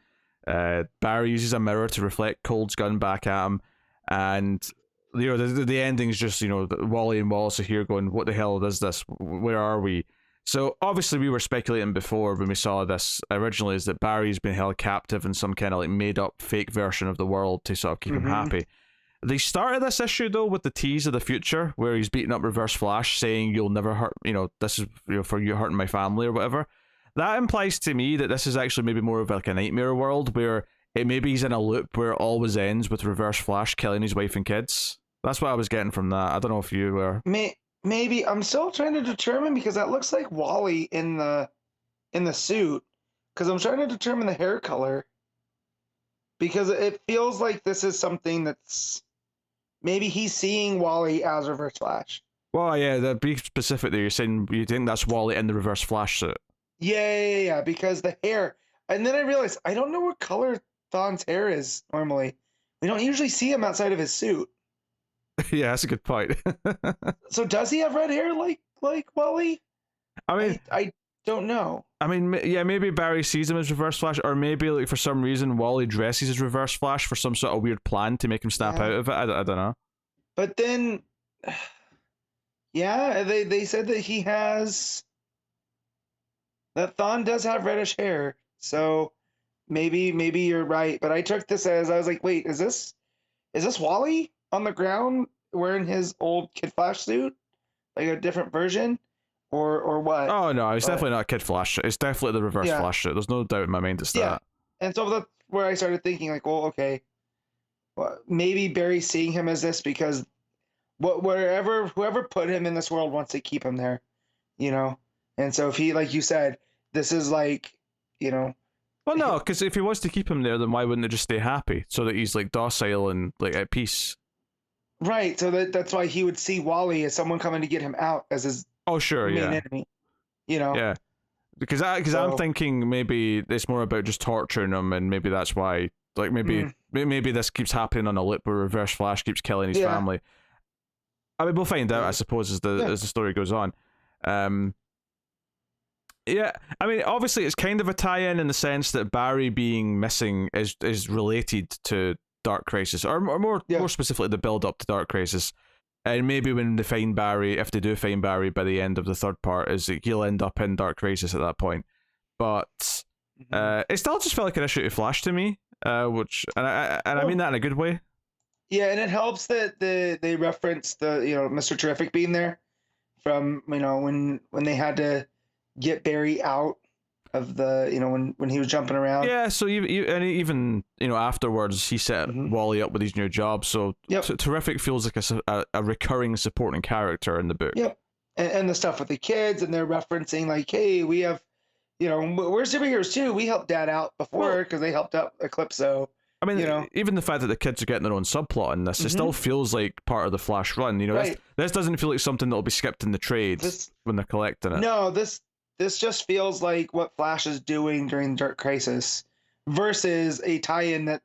Barry uses a mirror to reflect Cold's gun back at him, and the ending's just Wally and Wallace are here going, what the hell is this? Where are we? So obviously we were speculating before when we saw this originally is that Barry's been held captive in some kind of like made up fake version of the world to sort of keep him happy. They started this issue though with the tease of the future where he's beating up Reverse Flash saying you'll never hurt, this is for you hurting my family or whatever. That implies to me that this is actually maybe more of like a nightmare world where maybe he's in a loop where it always ends with Reverse Flash killing his wife and kids. That's what I was getting from that. I don't know if you were. Maybe I'm still trying to determine because that looks like Wally in the suit. Because I'm trying to determine the hair color. Because it feels like this is something that's maybe he's seeing Wally as Reverse Flash. Well, yeah, to be specific there, you're saying you think that's Wally in the Reverse Flash suit. Yeah. Because the hair, and then I realized I don't know what color Thawne's hair is normally. We don't usually see him outside of his suit. Yeah, that's a good point. So does he have red hair like Wally? I mean, I don't know. I mean, yeah, maybe Barry sees him as Reverse Flash, or maybe like for some reason Wally dresses as Reverse Flash for some sort of weird plan to make him snap out of it. I don't know. But then, yeah, they said that that Thawne does have reddish hair, so maybe you're right. But I took this as I was like, wait, is this Wally on the ground wearing his old Kid Flash suit, like a different version, or what? Oh no, it's definitely not Kid Flash. It's definitely the Reverse Flash suit. There's no doubt in my mind it's that. And so that's where I started thinking, like, well, okay, well, maybe Barry's seeing him as this because whoever put him in this world wants to keep him there, And so if he, like you said, this is like, Well, no, because if he wants to keep him there, then why wouldn't it just stay happy so that he's like docile and like at peace? Right, so that's why he would see Wally as someone coming to get him out as his main enemy. Yeah, because I'm thinking maybe it's more about just torturing him, and maybe that's why. Like maybe this keeps happening on a loop where Reverse Flash keeps killing his family. I mean, we'll find out, I suppose, as the story goes on. Yeah, I mean, obviously, it's kind of a tie-in in the sense that Barry being missing is related to Dark Crisis, or more specifically, the build-up to Dark Crisis. And maybe when they find Barry, if they do find Barry by the end of the third part, is that he'll end up in Dark Crisis at that point. But it still just felt like an issue to Flash to me, I mean that in a good way. Yeah, and it helps that they reference the Mr. Terrific being there from when they had to get Barry out of the when he was jumping around. Yeah, so even afterwards he set Wally up with his new job. So Terrific feels like a recurring supporting character in the book. Yep, and the stuff with the kids, and they're referencing like, hey, we have, we're superheroes too. We helped Dad out before because they helped out Eclipso. I mean, even the fact that the kids are getting their own subplot in this, it still feels like part of the Flash run. Right. This doesn't feel like something that'll be skipped in the trades when they're collecting it. No, this just feels like what Flash is doing during Dark Crisis versus a tie-in that,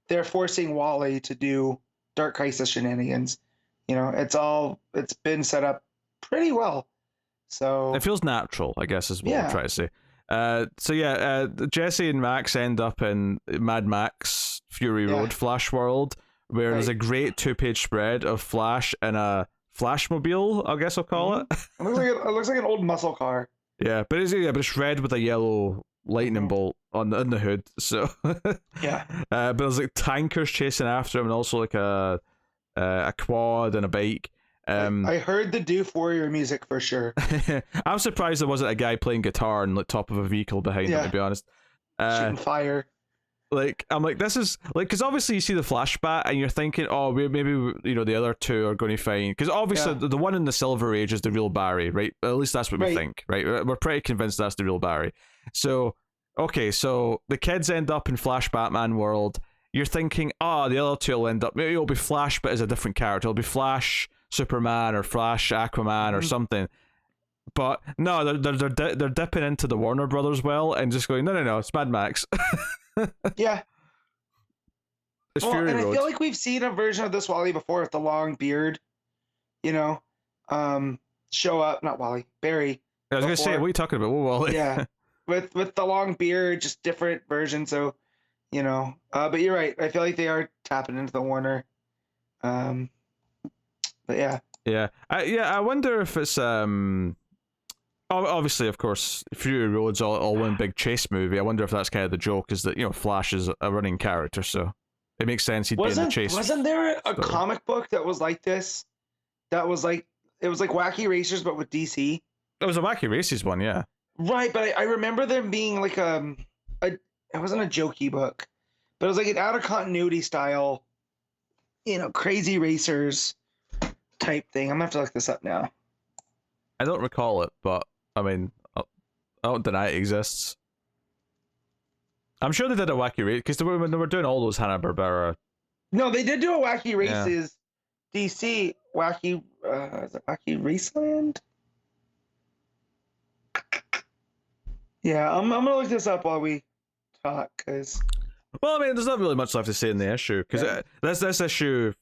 they're forcing Wally to do Dark Crisis shenanigans. It's been set up pretty well. So it feels natural, I guess, is what I'm trying to say. Jesse and Max end up in Mad Max Fury Road Flash World, where there's a great 2-page spread of Flash in a Flashmobile, I guess I'll call it. It looks like an old muscle car. Yeah, but it's red with a yellow lightning bolt on the hood. So but there's like tankers chasing after him, and also like a quad and a bike. I heard the Doof Warrior music for sure. I'm surprised there wasn't a guy playing guitar on the top of a vehicle behind him, to be honest. Shooting fire. I'm like, this is like, because obviously you see the flashback and you're thinking, oh, maybe the other two are going to find, because obviously the one in the Silver Age is the real Barry, right? At least that's what we think, right? We're pretty convinced that's the real Barry. So the kids end up in Flash Batman world. You're thinking, the other two will end up, maybe it'll be Flash, but as a different character. It'll be Flash Superman or Flash Aquaman or something. But no, they're dipping into the Warner Brothers well and just going, no, it's Mad Max. Yeah. It's Fury Road. I feel like we've seen a version of this Wally before with the long beard, show up, not Wally, Barry I was gonna say, what are you talking about? Wally? Yeah, with the long beard, just different version. So, but you're right. I feel like they are tapping into the Warner. But yeah. Yeah. I wonder if it's obviously, of course, Fury Road's all one big chase movie. I wonder if that's kind of the joke, is that Flash is a running character, so it makes sense he'd be in the chase. Wasn't there a comic book that was like this? That was like, it was like Wacky Racers, but with DC. It was a Wacky Races one, yeah. Right, but I remember them being like it wasn't a jokey book, but it was like an out of continuity style, crazy racers type thing. I'm gonna have to look this up now. I don't recall it, but I mean, I don't deny it exists. I'm sure they did a Wacky Race because they were doing all those Hanna-Barbera. No, they did do a Wacky Races DC Wacky. Is it Wacky Raceland? Yeah, I'm gonna look this up while we talk, because. Well, I mean, there's not really much left to say in the issue, because this issue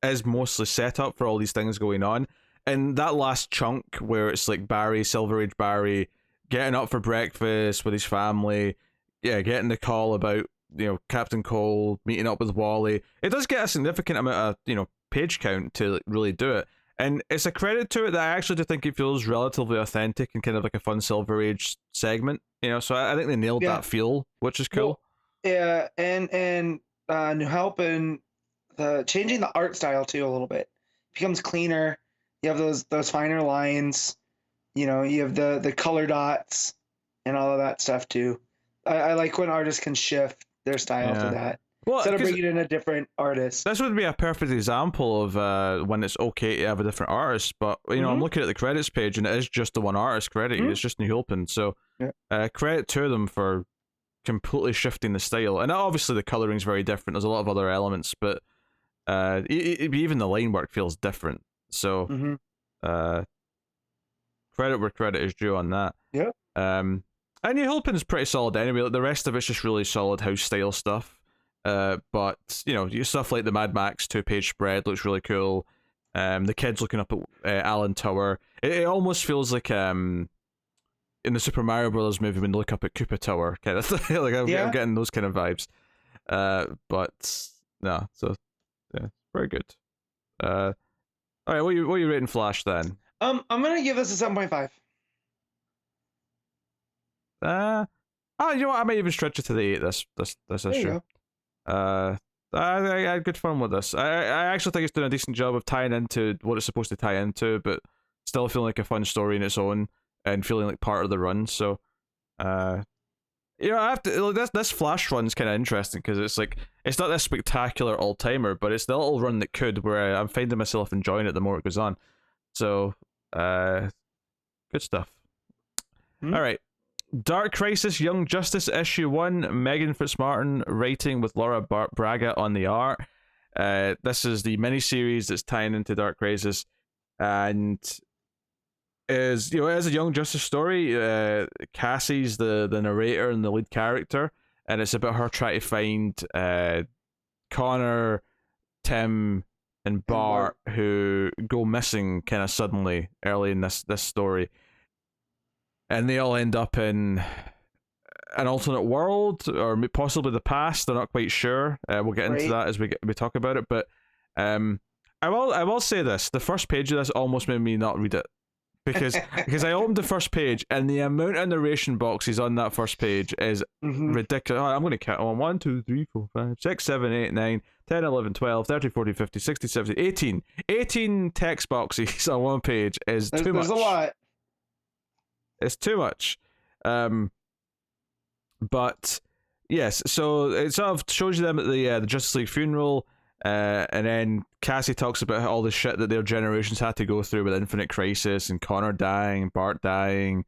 is mostly set up for all these things going on. And that last chunk where it's like Barry, Silver Age Barry, getting up for breakfast with his family, getting the call about Captain Cole meeting up with Wally. It does get a significant amount of page count to really do it. And it's a credit to it that I actually do think it feels relatively authentic and kind of like a fun Silver Age segment, So I think they nailed that feel, which is cool. Well, yeah, and Nahuelpan, changing the art style too a little bit. It becomes cleaner. You have those finer lines. You have the color dots and all of that stuff too. I like when artists can shift their style to that. Well, instead of bringing in a different artist. This would be a perfect example of when it's okay to have a different artist. But I'm looking at the credits page, and it is just the one artist credit. It's just Nahuelpan. So credit to them for completely shifting the style. And obviously the coloring's very different. There's a lot of other elements, but even the line work feels different. So credit where credit is due on that. Yeah. And Nahuelpan's pretty solid anyway. Like, the rest of it's just really solid house style stuff. But stuff like the Mad Max 2-page spread looks really cool. The kids looking up at Alan Tower. It almost feels like in the Super Mario Brothers movie when they look up at Koopa Tower kind of thing. Like I'm getting those kind of vibes. But no, so yeah, very good. All right, what are you rating Flash then? I'm gonna give this a 7.5. You know what? I might even stretch it to the 8 this issue. I had good fun with this. I actually think it's doing a decent job of tying into what it's supposed to tie into, but still feeling like a fun story in its own and feeling like part of the run. So, I have to. This Flash run's kind of interesting because it's like it's not this spectacular all timer, but it's the little run that could, where I'm finding myself enjoying it the more it goes on. So, good stuff. All right. Dark Crisis Young Justice issue 1, Meghan Fitzmartin writing with Laura Braga on the art. This is the miniseries that's tying into Dark Crisis, and is as a Young Justice story. Cassie's the narrator and the lead character, and it's about her trying to find Connor, Tim, and Bart, who go missing kind of suddenly early in this story. And they all end up in an alternate world, or possibly the past. They're not quite sure. We'll get into that as we talk about it. But I will say this: the first page of this almost made me not read it because I opened the first page and the amount of narration boxes on that first page is ridiculous. I'm going to count on 1, 2, 3, 4, 5, 6, 7, 8, 9, 10, 11, 12, 13, 14, 15, 16, 17, 18 text boxes on one page is too much. There's a lot. It's too much. But yes, so it sort of shows you them at the Justice League funeral, and then Cassie talks about all the shit that their generations had to go through with Infinite Crisis and Connor dying, Bart dying.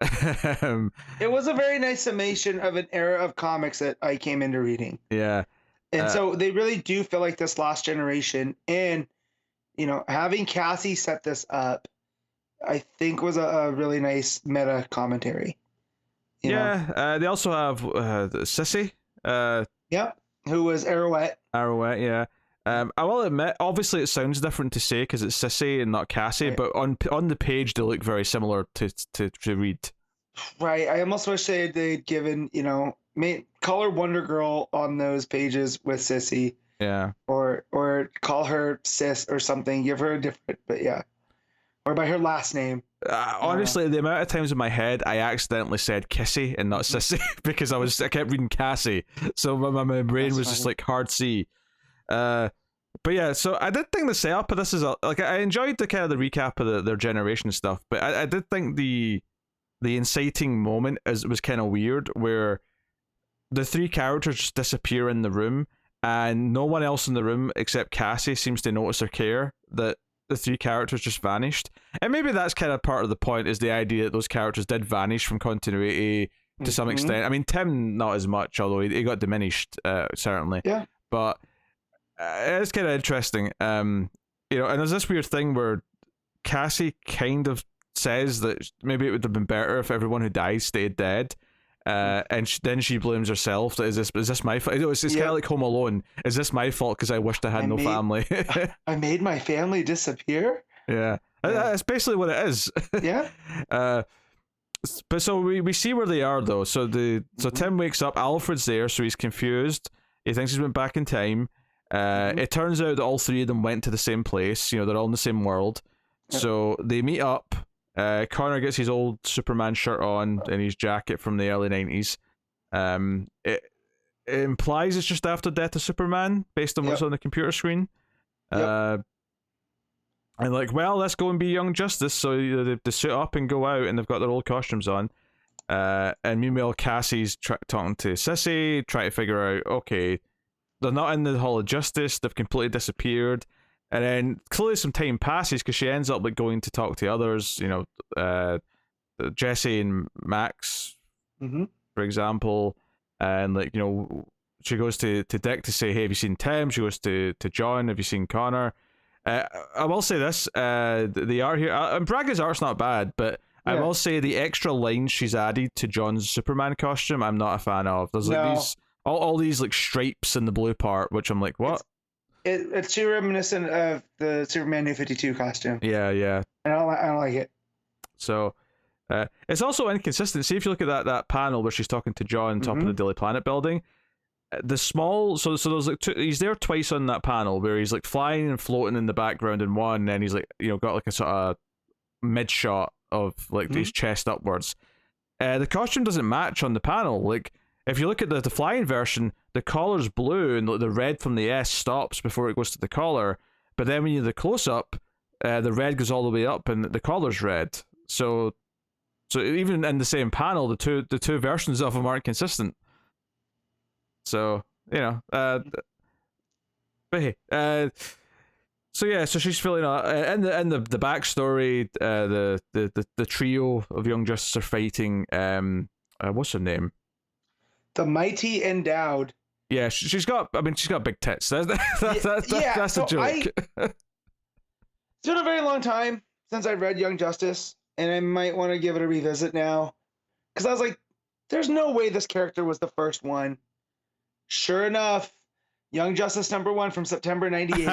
It was a very nice summation of an era of comics that I came into reading. Yeah. And so they really do feel like this last generation, and having Cassie set this up, I think was a really nice meta commentary. They also have Sissy. Yep, who was Arrowette. Yeah. I will admit, obviously it sounds different to say because it's Sissy and not Cassie, Right. but on the page they look very similar to read. Right. I almost wish they'd given, color Wonder Girl on those pages with Sissy, Yeah. or call her Sis or something. Give her a different, but yeah, or by her last name. Honestly, the amount of times in my head I accidentally said Kissy and not Sissy because I kept reading Cassie, so my brain That's was just funny. like hard C. But yeah, so I did think the setup of this is like I enjoyed the kind of the recap of their generation stuff, but I did think the inciting moment was kind of weird where the three characters just disappear in the room and no one else in the room except Cassie seems to notice or care that the three characters just vanished. And maybe that's kind of part of the point, is the idea that those characters did vanish from continuity to some extent. I mean, Tim not as much, although he got diminished, certainly. Yeah. But it's kind of interesting. And there's this weird thing where Cassie kind of says that maybe it would have been better if everyone who died stayed dead. And then she blames herself. That is this my fault? It's kind of like Home Alone. Is this my fault because I wished I had no family? I made my family disappear. Yeah, that's basically what it is. Yeah. But so we see where they are though. So Tim wakes up. Alfred's there, so he's confused. He thinks he's went back in time. It turns out that all three of them went to the same place. They're all in the same world. Yep. So they meet up. Connor gets his old Superman shirt on and his jacket from the early 90s. It implies it's just after Death of Superman, based on what's on the computer screen. And let's go and be Young Justice. So they suit up and go out, and they've got their old costumes on. And meanwhile, Cassie's talking to Sissy, trying to figure out, okay, they're not in the Hall of Justice, they've completely disappeared. And then clearly some time passes because she ends up going to talk to others, Jesse and Max, for example. And she goes to Dick to say, hey, have you seen Tim? She goes to John, have you seen Connor? I will say this, the art here, and Braga's art's not bad, but I will say the extra lines she's added to John's Superman costume, I'm not a fan of. There's these all these stripes in the blue part, which I'm like, what? It's too reminiscent of the Superman New 52 costume. Yeah. And I don't like it. So, it's also inconsistent. See if you look at that panel where she's talking to John on top of the Daily Planet building. The small, so there's he's there twice on that panel where he's flying and floating in the background in one, and then he's got a sort of mid shot of his chest upwards. The costume doesn't match on the panel. If you look at the flying version, the collar's blue and the red from the S stops before it goes to the collar. But then when you do the close up, the red goes all the way up and the collar's red. So even in the same panel, the two versions of them aren't consistent. So but hey, so she's feeling in the backstory, the trio of Young Justice are fighting. What's her name? The Mighty Endowed. Yeah, she's got big tits. That's the joke. It's been a very long time since I've read Young Justice, and I might want to give it a revisit now. Because I was like, there's no way this character was the first one. Sure enough, Young Justice #1 from September 98.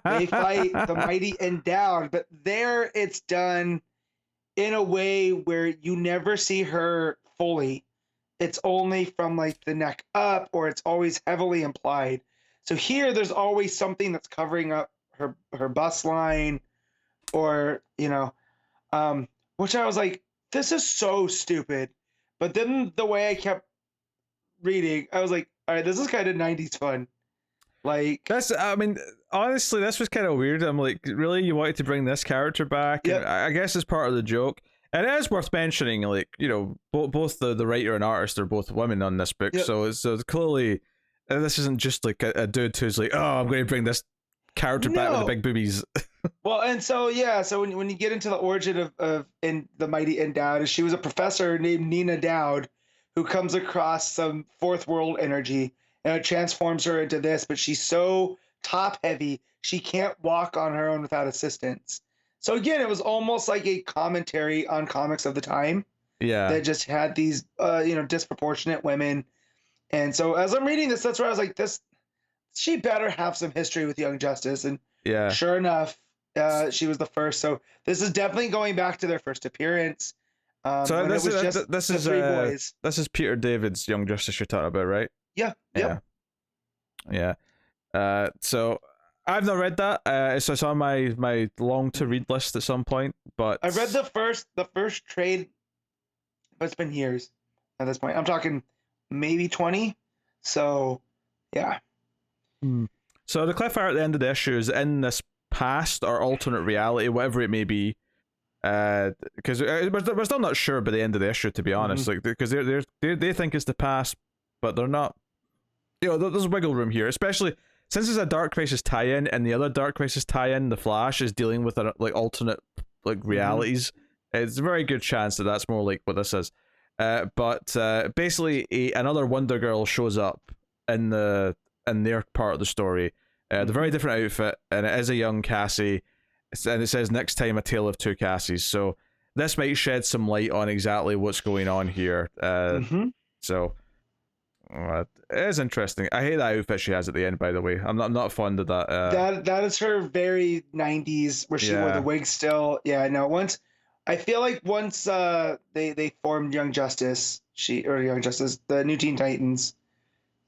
They fight the Mighty Endowed, but there it's done in a way where you never see her fully. It's only from the neck up, or it's always heavily implied. So here there's always something that's covering up her bust line, or which I was like, this is so stupid. But then the way I kept reading, I was like, all right, this is kind of 90s fun. Honestly, this was kind of weird. I'm like, really, you wanted to bring this character back? Yep. And I guess it's part of the joke. And it is worth mentioning, both the writer and artist are both women on this book. Yep. So clearly, this isn't just a dude who's like, oh, I'm going to bring this character back with the big boobies. Well, and so when you get into the origin of the Mighty Endowed, she was a professor named Nina Dowd who comes across some fourth world energy, and it transforms her into this. But she's so top heavy, she can't walk on her own without assistance. So again, it was almost like a commentary on comics of the time. Yeah. That just had these, disproportionate women. And so as I'm reading this, that's where I was like, this she better have some history with Young Justice, and Yeah. sure enough, she was the first. So this is definitely going back to their first appearance. So when this it was is just this the is three boys. this is Peter David's Young Justice you're talking about, right? Yeah. Yep. Yeah. So I've not read that. It's on my long to read list at some point. But I read the first trade, but it's been years at this point. I'm talking maybe 20. So yeah. So the cliffhanger at the end of the issue is in this past or alternate reality, whatever it may be. Because we're still not sure by the end of the issue, to be honest. Like, because they think it's the past, but they're not. You know, there's wiggle room here, especially since it's a Dark Crisis tie-in, and the other Dark Crisis tie-in, the Flash, is dealing with like alternate like realities. It's a very good chance that that's more like what this is. But basically, another Wonder Girl shows up in their part of the story. The very different outfit, and it is a young Cassie, and it says next time a tale of two Cassies. So this might shed some light on exactly what's going on here. So it is interesting. I hate that outfit she has at the end, by the way. I'm not fond of that. That is her very 90s where she wore the wig still. Yeah, no. I feel like once they formed Young Justice, the New Teen Titans.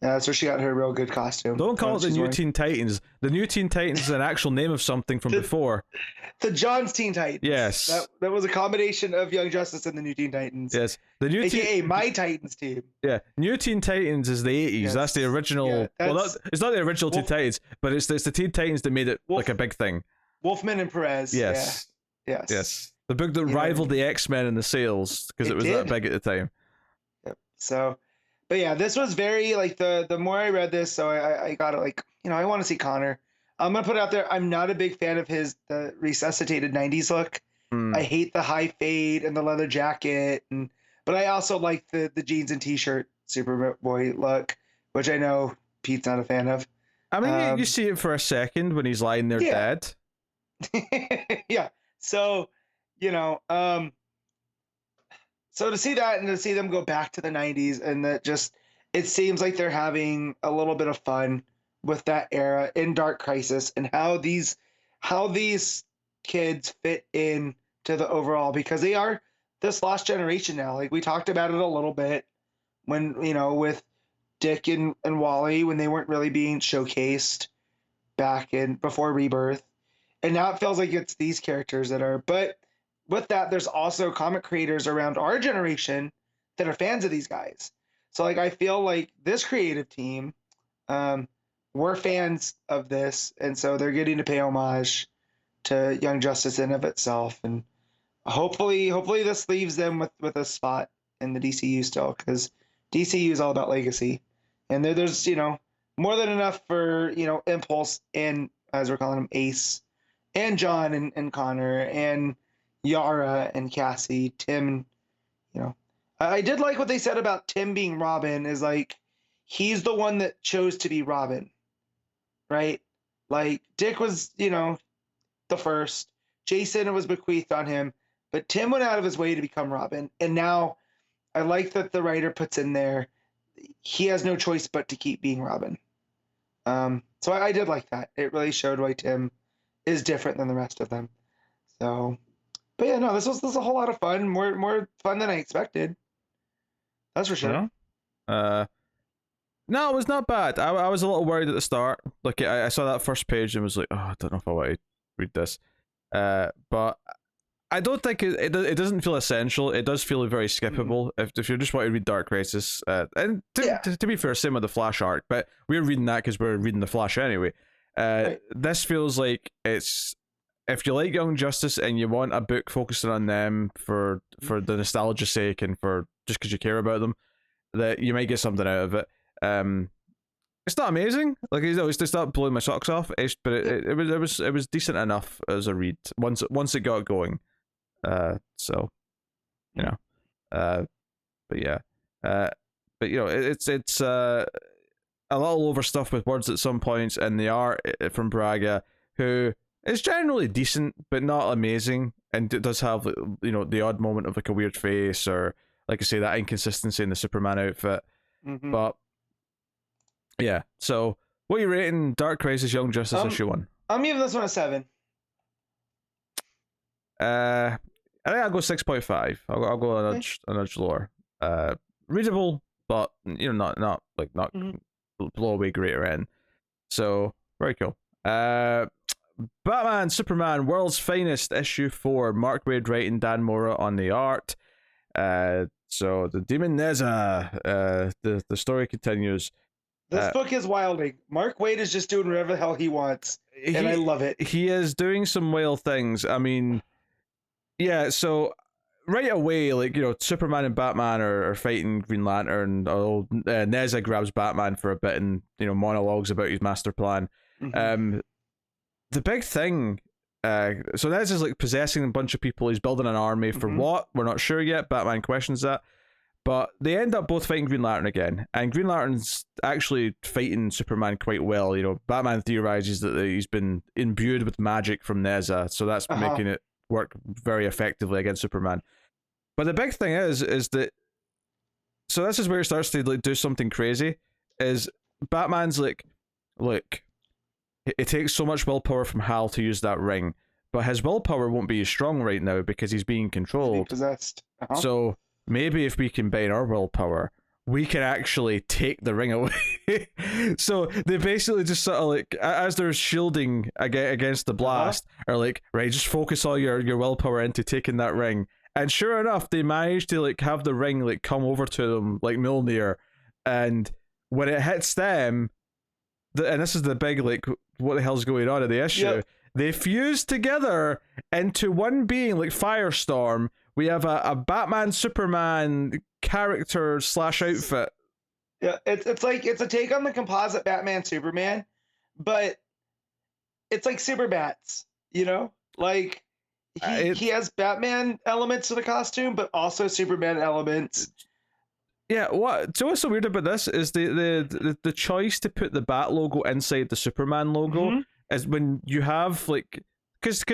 That's where she got her real good costume. Don't call it the New Teen Titans. The New Teen Titans is an actual name of something from before. The John's Teen Titans. Yes. That was a combination of Young Justice and the New Teen Titans. Yes. The New AKA my Titans team. Yeah. New Teen Titans is the 80s. Yes. That's the original. Yeah, it's not the original Teen Titans, but it's the Teen Titans that made it like a big thing. Wolfman and Perez. Yes. Yeah. Yes. The book that rivaled the X-Men in the sales because it was that big at the time. Yep. So, but yeah, this was very like the more I read this, so I got it like, I want to see Connor. I'm gonna put it out there. I'm not a big fan of the resuscitated 90s look. I hate the high fade and the leather jacket, but I also like the jeans and t-shirt Superboy look, which I know Pete's not a fan of. I mean, you see it for a second when he's lying there dead. Yeah. So, so to see that and to see them go back to the 90s, and that just, it seems like they're having a little bit of fun with that era in Dark Crisis and how these kids fit in to the overall, because they are this lost generation now. Like we talked about it a little bit when, with Dick and Wally, when they weren't really being showcased back in before Rebirth. And now it feels like it's these characters that are, but with that, there's also comic creators around our generation that are fans of these guys. So like, I feel like this creative team, we're fans of this. And so they're getting to pay homage to Young Justice in of itself. And hopefully this leaves them with a spot in the DCU still, because DCU is all about legacy. And there's, more than enough for, Impulse and, as we're calling him, Ace, and John and Connor and Yara and Cassie, Tim, I did like what they said about Tim being Robin, is like, he's the one that chose to be Robin, right? Like Dick was, the first, Jason was bequeathed on him, but Tim went out of his way to become Robin. And now I like that the writer puts in there, he has no choice but to keep being Robin. So I did like that. It really showed why Tim is different than the rest of them. So, but yeah, no, this was a whole lot of fun. More fun than I expected. That's for sure. No, it was not bad. I was a little worried at the start. Like I saw that first page and was like, oh, I don't know if I want to read this. But I don't think it doesn't feel essential. It does feel very skippable if you just want to read Dark Crisis. And to be fair, same with the Flash arc, but we're reading that because we're reading the Flash anyway. Right. This feels like it's, if you like Young Justice and you want a book focusing on them for the nostalgia's sake and for just because you care about them, that you might get something out of it. It's not amazing, like it's not blowing my socks off. But it was decent enough as a read once it got going. So, but yeah, but it's a little overstuffed with words at some points, and the art from Braga, who is generally decent but not amazing, and it does have the odd moment of like a weird face, or like I say, that inconsistency in the Superman outfit. But yeah, so What are you rating Dark Crisis Young Justice issue 1? I'm giving this one a 7. I think I'll go 6.5. I'll go a nudge lower. Readable, but not blow away greater end. So very cool. Batman Superman World's Finest issue 4. Mark Waid writing, Dan Mora on the art. So the Demon Neza. The story continues. This book is wilding. Mark Waid is just doing whatever the hell he wants, and I love it. He is doing some wild things. I mean, yeah. So right away, Superman and Batman are fighting Green Lantern. Neza grabs Batman for a bit and monologues about his master plan. Mm-hmm. The big thing. So Neza's possessing a bunch of people. He's building an army for what? We're not sure yet. Batman questions that. But they end up both fighting Green Lantern again, and Green Lantern's actually fighting Superman quite well. Batman theorizes that he's been imbued with magic from Neza, so that's making it work very effectively against Superman. But the big thing is that, so this is where it starts to do something crazy. Is Batman's look, it takes so much willpower from Hal to use that ring, but his willpower won't be as strong right now because he's being controlled. He's possessed. So maybe if we combine our willpower, we can actually take the ring away. So they basically just sort of as they're shielding against the blast, are right, just focus all your willpower into taking that ring. And sure enough, they managed to have the ring come over to them like Mjolnir, and when it hits them, and this is the big what the hell's going on in the issue? Yep. They fuse together into one being Firestorm. We have a Batman Superman character / outfit. Yeah, it's a take on the composite Batman Superman, but it's like Super Bats, He has Batman elements to the costume, but also Superman elements. Yeah, so what's so weird about this is the choice to put the Bat logo inside the Superman logo is when you have because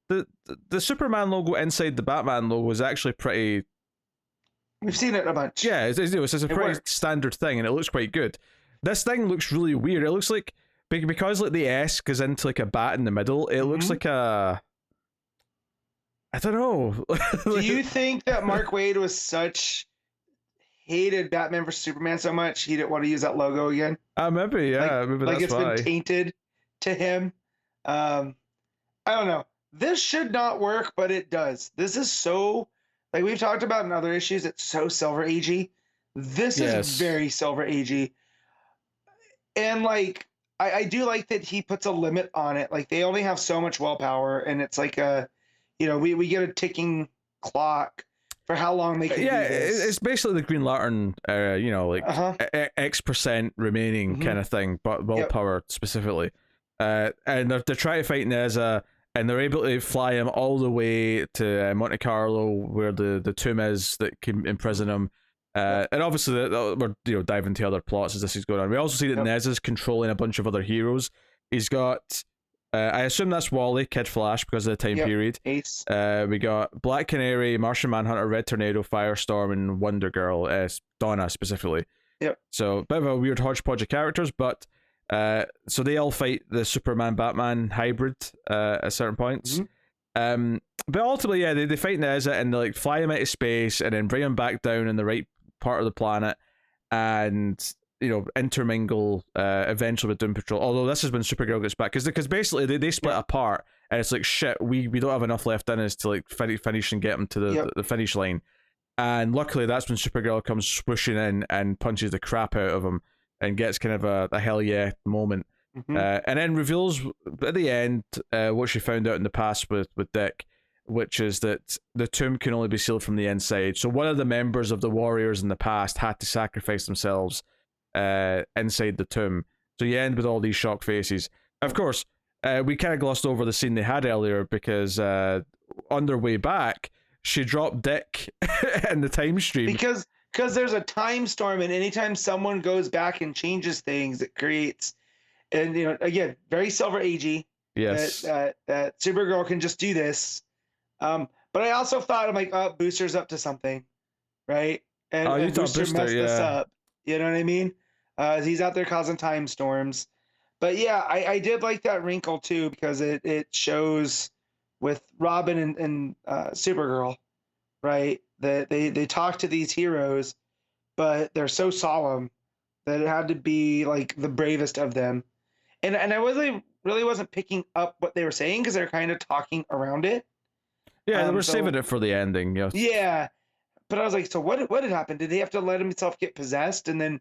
the Superman logo inside the Batman logo is actually pretty. We've seen it a bunch. Yeah, it's a pretty standard thing, and it looks quite good. This thing looks really weird. It looks like because the S goes into a bat in the middle. It looks like a. I don't know. Do you think that Mark Waid hated Batman vs Superman so much he didn't want to use that logo again? Maybe, yeah. Maybe that's it's why. Been tainted to him. I don't know. This should not work, but it does. This is so, we've talked about in other issues, it's so Silver Agey. This is very Silver Agey. And I do like that he puts a limit on it. They only have so much willpower, and it's we get a ticking clock for how long they can do this. It's basically the Green Lantern, X% remaining kind of thing, but willpower specifically. And they're trying to fight Neza, and they're able to fly him all the way to Monte Carlo, where the tomb is that can imprison him. And obviously, we're diving into other plots as this is going on. We also see that Neza's controlling a bunch of other heroes. He's got, I assume that's Wally, Kid Flash, because of the time period. Ace. We got Black Canary, Martian Manhunter, Red Tornado, Firestorm, and Wonder Girl, Donna specifically. Yep. So a bit of a weird hodgepodge of characters, but so they all fight the Superman Batman hybrid at certain points. But ultimately, they fight Neza and they fly him out of space and then bring him back down in the right part of the planet, and intermingle eventually with Doom Patrol. Although this is when Supergirl gets back, because basically they split apart, and it's shit, we don't have enough left in us to finish and get them to the finish line. And luckily that's when Supergirl comes swooshing in and punches the crap out of him and gets kind of a hell yeah moment. And then reveals at the end what she found out in the past with Dick, which is that the tomb can only be sealed from the inside. So one of the members of the Warriors in the past had to sacrifice themselves inside the tomb. So you end with all these shocked faces. Of course, we kind of glossed over the scene they had earlier because on their way back, she dropped Dick in the time stream. Because there's a time storm, and anytime someone goes back and changes things, it creates, and again, very Silver Agey. Yes. That Supergirl can just do this. But I also thought, I'm oh, Booster's up to something, right? And Booster messed this up. You know what I mean? He's out there causing time storms. But yeah, I did like that wrinkle too, because it shows with Robin and Supergirl, right? That they talk to these heroes, but they're so solemn that it had to be like the bravest of them. And I really wasn't picking up what they were saying, because they're kind of talking around it. Yeah, they were saving it for the ending. Yeah. Yeah, but I was like, so what had happened? Did he have to let himself get possessed, and then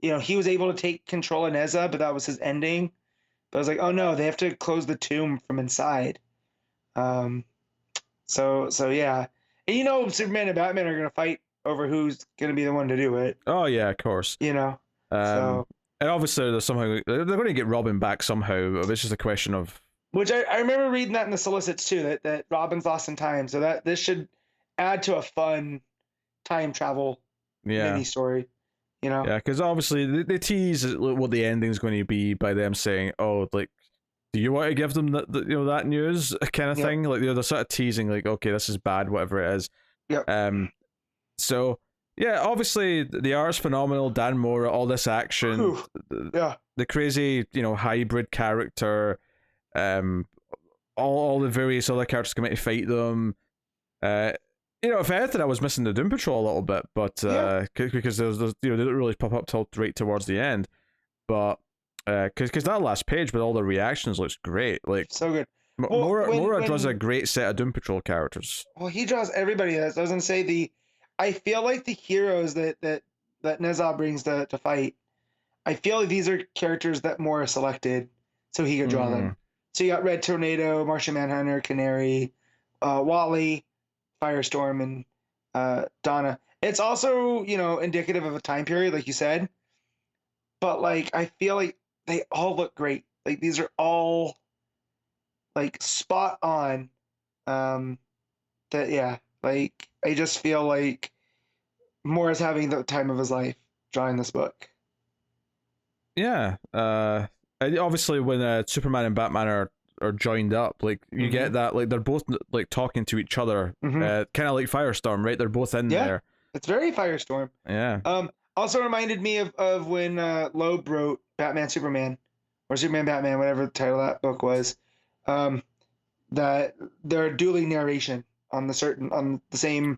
he was able to take control of Neza, but that was his ending? But I was like, oh no, they have to close the tomb from inside. So yeah, and Superman and Batman are gonna fight over who's gonna be the one to do it. Oh yeah, of course. So. And obviously, they're going to get Robin back somehow. It's just a question of. Which I remember reading that in the solicits too, that Robin's lost in time, so that this should add to a fun time travel mini story. Yeah, because obviously they tease what the ending's going to be by them saying, "Oh, like, do you want to give them that news kind of thing?" Like they're sort of teasing, like, "Okay, this is bad, whatever it is." Yep. So yeah, obviously the art's phenomenal. Dan Mora, all this action, the crazy hybrid character, all the various other characters come out to fight them. If anything, I was missing the Doom Patrol a little bit, but because there's they didn't really pop up till right towards the end, but because that last page with all the reactions looks great, like so good. Mora draws a great set of Doom Patrol characters. Well, he draws everybody. I was gonna say I feel like the heroes that Neza brings to fight, I feel like these are characters that Mora selected so he could draw them. So you got Red Tornado, Martian Manhunter, Canary, Wally, Firestorm, and Donna. It's also, indicative of a time period, like you said. But like, I feel like they all look great. Like these are all like spot on. Like I just feel like Mora's having the time of his life drawing this book. Yeah. Obviously, when Superman and Batman are joined up, like you get that, like they're both like talking to each other, kind of like Firestorm, right? They're both in there. It's very Firestorm. Yeah. Also reminded me of when Loeb wrote Batman Superman, or Superman Batman, whatever the title of that book was. That they're dueling narration on the same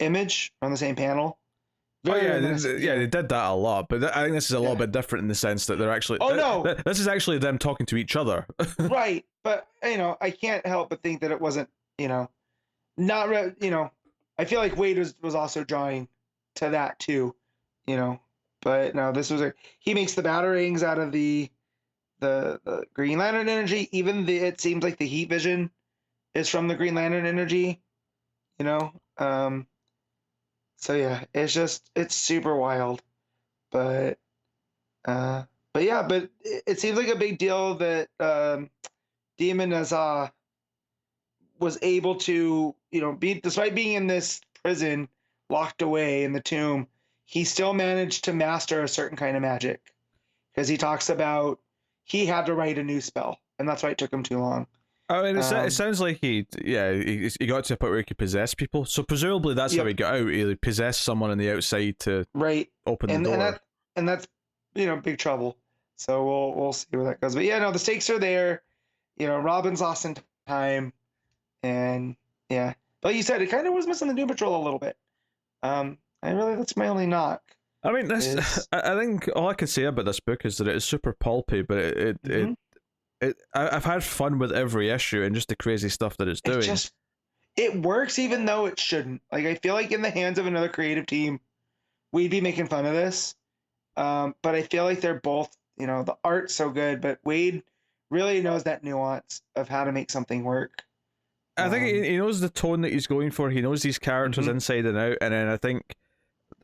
image, on the same panel. They did that a lot, but I think this is a little bit different in the sense that they're actually. Oh no! This is actually them talking to each other. Right, but I can't help but think that it wasn't, not I feel like Waid was also drawing to that too, but no, this was he makes the batarangs out of the Green Lantern energy. Even it seems like the heat vision is from the Green Lantern energy, So yeah, it's super wild, but it seems like a big deal that Demon Neza was able to, despite being in this prison locked away in the tomb, he still managed to master a certain kind of magic, because he talks about he had to write a new spell, and that's why it took him too long. I mean, it sounds like he got to a point where he could possess people. So presumably that's how he got out. He possessed someone on the outside to open the door. And that's big trouble. So we'll see where that goes. But yeah, no, the stakes are there. Robin's lost in time, and yeah. But like you said, it kind of was missing the Doom Patrol a little bit. That's my only knock. I mean, I think all I can say about this book is that it is super pulpy, but I've had fun with every issue and just the crazy stuff that it's doing. It works even though it shouldn't. Like, I feel like in the hands of another creative team, we'd be making fun of this. But I feel like they're both, the art's so good, but Waid really knows that nuance of how to make something work. I think he knows the tone that he's going for. He knows these characters inside and out, and then I think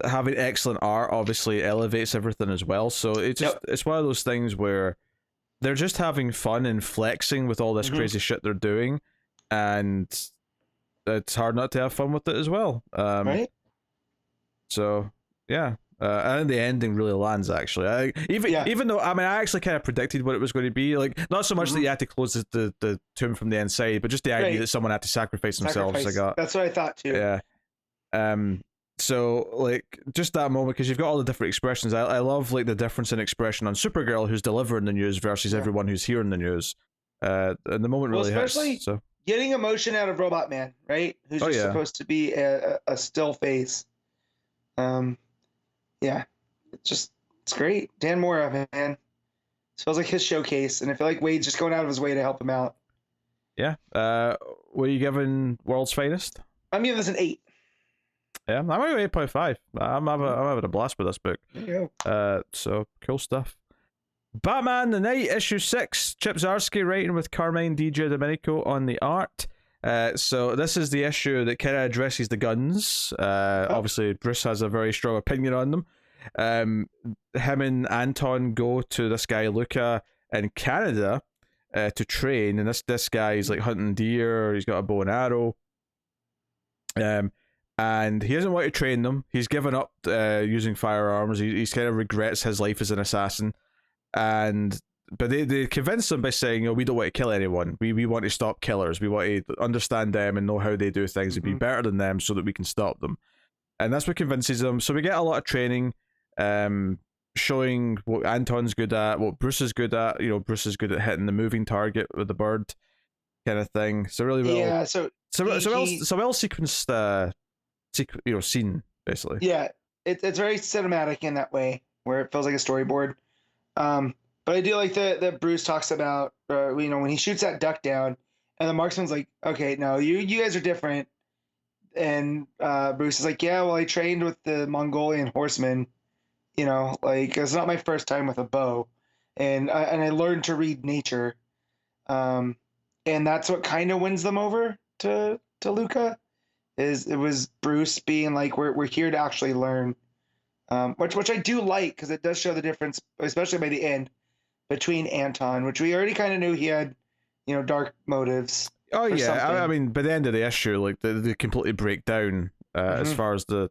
having excellent art obviously elevates everything as well. So it's one of those things where they're just having fun and flexing with all this crazy shit they're doing, and it's hard not to have fun with it as well. Right? So yeah, I think the ending really lands. Actually, even though I actually kind of predicted what it was going to be. Like, not so much that you had to close the tomb from the inside, but just the idea that someone had to sacrifice themselves. That's what I thought too. Yeah. So like just that moment, because you've got all the different expressions. I love like the difference in expression on Supergirl, who's delivering the news, versus everyone who's hearing the news. And the moment really hits. Especially So getting emotion out of Robot Man, right? Who's just supposed to be a still face. Yeah, it's great. Dan Mora, man. It feels like his showcase, and I feel like Wade's just going out of his way to help him out. Yeah. Were you giving World's Finest? I'm giving this an 8. Yeah, I'm going 8.5. I'm having a blast with this book. There you go. So cool stuff. Batman the Night, issue 6. Chip Zdarsky writing with Carmine D. Giandomenico on the art. So this is the issue that kind of addresses the guns. Obviously, Bruce has a very strong opinion on them. Him and Anton go to this guy Luca in Canada to train, and this guy's like hunting deer. He's got a bow and arrow. And he doesn't want to train them. He's given up using firearms. He's kind of regrets his life as an assassin. But they convince him by saying, we don't want to kill anyone. We want to stop killers. We want to understand them and know how they do things and be better than them so that we can stop them. And that's what convinces them. So we get a lot of training, showing what Anton's good at, what Bruce is good at. Bruce is good at hitting the moving target with the bird, kind of thing. So really well. Yeah. So well sequenced. Scene basically. Yeah, it's very cinematic in that way, where it feels like a storyboard. But I do like that Bruce talks about, when he shoots that duck down, and the marksman's like, okay, no, you guys are different. And Bruce is like, yeah, well, I trained with the Mongolian horsemen, it's not my first time with a bow, and I learned to read nature, and that's what kind of wins them over to Luca. It was Bruce being like, we're here to actually learn, which I do like, because it does show the difference, especially by the end, between Anton, which we already kind of knew he had, dark motives. Oh yeah, I mean, by the end of the issue, like they completely break down as far as the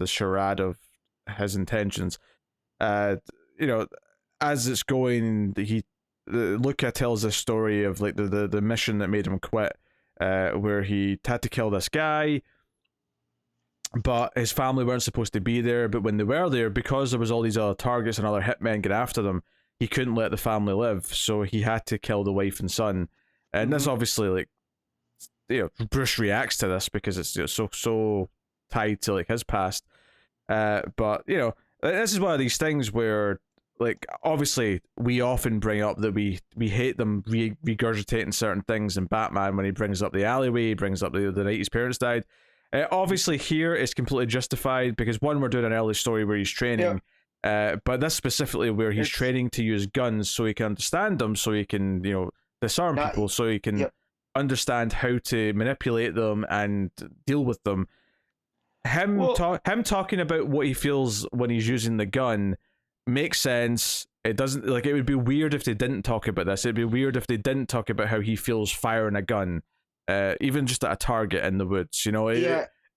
charade of his intentions. As it's going, Luca tells this story of like the mission that made him quit. Where he had to kill this guy, but his family weren't supposed to be there. But when they were there, because there was all these other targets and other hitmen get after them, he couldn't let the family live, so he had to kill the wife and son. And this obviously, like, Bruce reacts to this because it's so tied to like his past. But this is one of these things where, like, obviously we often bring up that we hate them regurgitating certain things in Batman. When he brings up the alleyway, he brings up the night his parents died. Obviously here it's completely justified, because one, we're doing an early story where he's training, but this specifically where he's training to use guns so he can understand them, so he can disarm people, so he can understand how to manipulate them and deal with them. Him talking about what he feels when he's using the gun makes sense. It doesn't, like, it would be weird if they didn't talk about this. It'd be weird if they didn't talk about how he feels firing a gun, even just at a target in the woods.